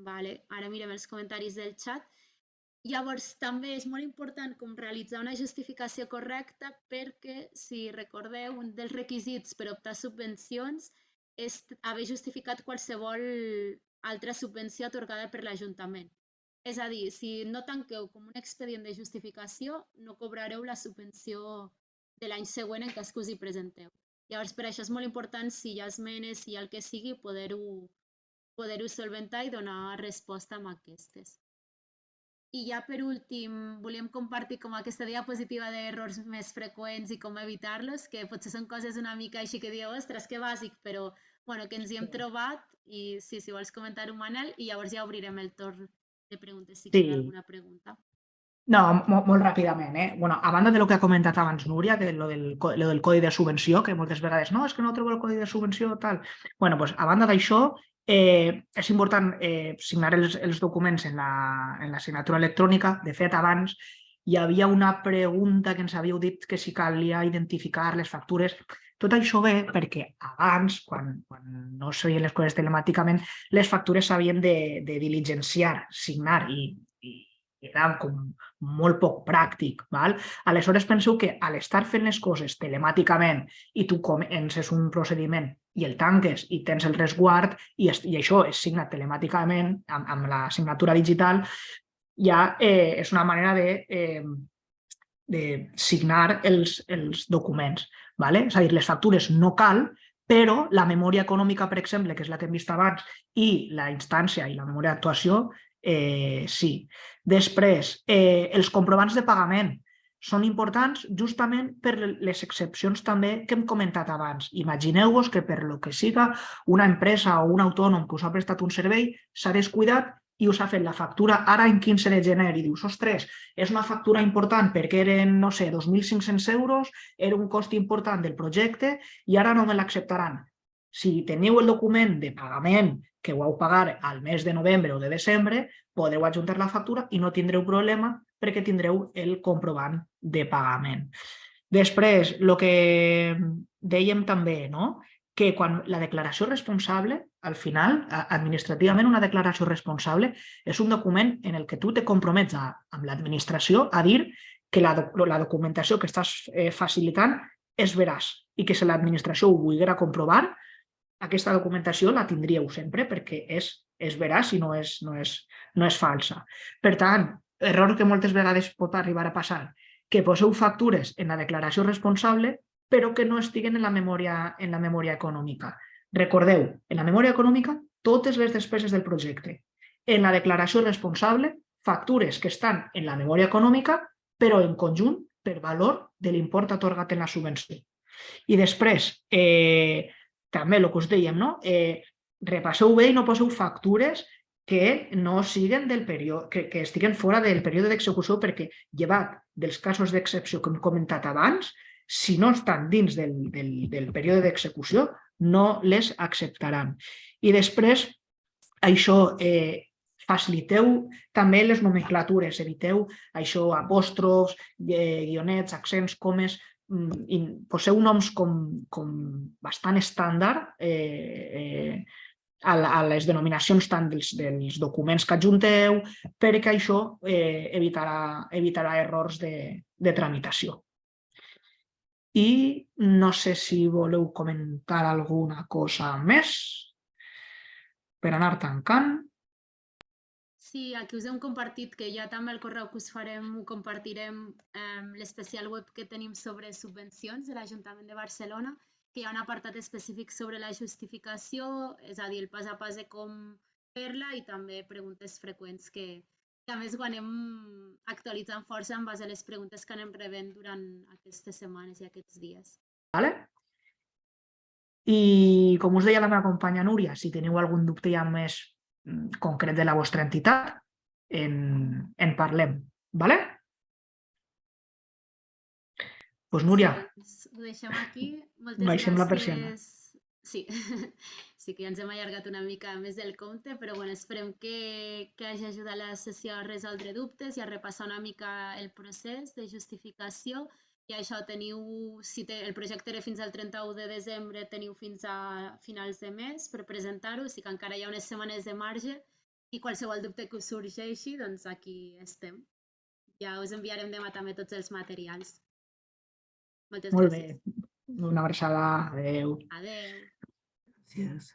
Vale, ara mirem els comentaris del xat. Llavors, també és molt important com realitzar una justificació correcta perquè, si recordeu, un dels requisits per optar a subvencions és haver justificat qualsevol altra subvenció atorgada per l'Ajuntament. És a dir, si no tanqueu com un expedient de justificació, no cobrareu la subvenció de l'any següent en cas que us hi presenteu. Llavors, per això és molt important, si hi ha esmenes, si hi ha el que sigui, poder-ho solventar i donar resposta amb aquestes. I ja per últim, volíem compartir com aquesta diapositiva d'errors més freqüents i com evitar-los, que potser són coses una mica així que dieu, ostres, que bàsic, però que ens hi hem trobat i si vols comentar-ho, Manel, i llavors ja obrirem el torn de preguntes si queda alguna pregunta. No, molt ràpidament. Bueno, a banda de lo que ha comentat abans Núria, de lo del codi de subvenció, que moltes vegades no, és que no trobo el codi de subvenció, tal. Bueno, doncs, a banda d'això, és important signar els documents en la signatura electrònica. De fet, abans hi havia una pregunta que ens havíeu dit que si calia identificar les factures. Tot això ve perquè abans, quan no es feien les coses telemàticament, les factures s'havien de diligenciar, signar i era com molt poc pràctic. Val? Aleshores, penseu que a l'estar fent les coses telemàticament i tu comences un procediment i el tanques i tens el resguard i això és signat telemàticament amb la signatura digital, ja és una manera de signar els documents. Vale? És a dir, les factures no cal, però la memòria econòmica, per exemple, que és la que hem vist abans, i la instància i la memòria d'actuació, sí. Després, els comprovants de pagament són importants justament per les excepcions també que hem comentat abans. Imagineu-vos que per lo que siga una empresa o un autònom que us ha prestat un servei s'ha descuidat i us ha fet la factura ara en 15 de gener i dius, ostres, és una factura important perquè eren, no sé, 2.500 euros, era un cost important del projecte i ara no me l'acceptaran. Si teniu el document de pagament que ho heu pagar al mes de novembre o de desembre, podreu adjuntar la factura i no tindreu problema perquè tindreu el comprovant de pagament. Després, el que dèiem també, no? Que quan la declaració responsable, al final, administrativament, una declaració responsable és un document en el que tu te compromets amb l'administració a dir que la documentació que estàs facilitant és veraç i que si l'administració ho volguera comprovar, aquesta documentació la tindríeu sempre perquè és veraç i no és falsa. Per tant, error que moltes vegades pot arribar a passar, que poseu factures en la declaració responsable però que no estiguen en la memòria econòmica. Recordeu, en la memòria econòmica, totes les despeses del projecte. En la declaració responsable, factures que estan en la memòria econòmica, però en conjunt per valor de l'import atorgat en la subvenció. I després, també el que us dèiem, no? Repasseu bé i no poseu factures que no siguen del període, que estiguen fora del període d'execució perquè, llevat dels casos d'excepció que hem comentat abans, si no estan dins del període d'execució, no les acceptaran. I després, això, faciliteu també les nomenclatures, eviteu això, apòstrofs, guionets, accents, comes, poseu noms com bastant estàndard a les denominacions tant dels documents que adjunteu, perquè això evitarà errors de tramitació. I no sé si voleu comentar alguna cosa més per anar tancant. Sí, aquí us hem compartit que ja també el correu que us farem ho compartirem l'especial web que tenim sobre subvencions de l'Ajuntament de Barcelona, que hi ha un apartat específic sobre la justificació, és a dir, el pas a pas de com fer-la i també preguntes freqüents que a més ho anem actualitzant força en base a les preguntes que anem rebent durant aquestes setmanes i aquests dies. Vale? I com us deia la meva companya Núria, si teniu algun dubte ja més concret de la vostra entitat, en parlem. Vale? Doncs Núria, Sí, doncs ho deixem aquí. Moltes baixem la persiana. gràcies. Sí, sí que ja ens hem allargat una mica més del compte, però bueno, esperem que hagi ajudat la sessió a resoldre dubtes i a repassar una mica el procés de justificació. I això teniu, si el projecte era fins al 31 de desembre, teniu fins a finals de mes per presentar-ho, sí que encara hi ha unes setmanes de marge i qualsevol dubte que us sorgeixi, doncs aquí estem. Ja us enviarem demà també tots els materials. Moltes Molt gràcies. bé. Una abraçada. Adéu. Adeu. Gràcies.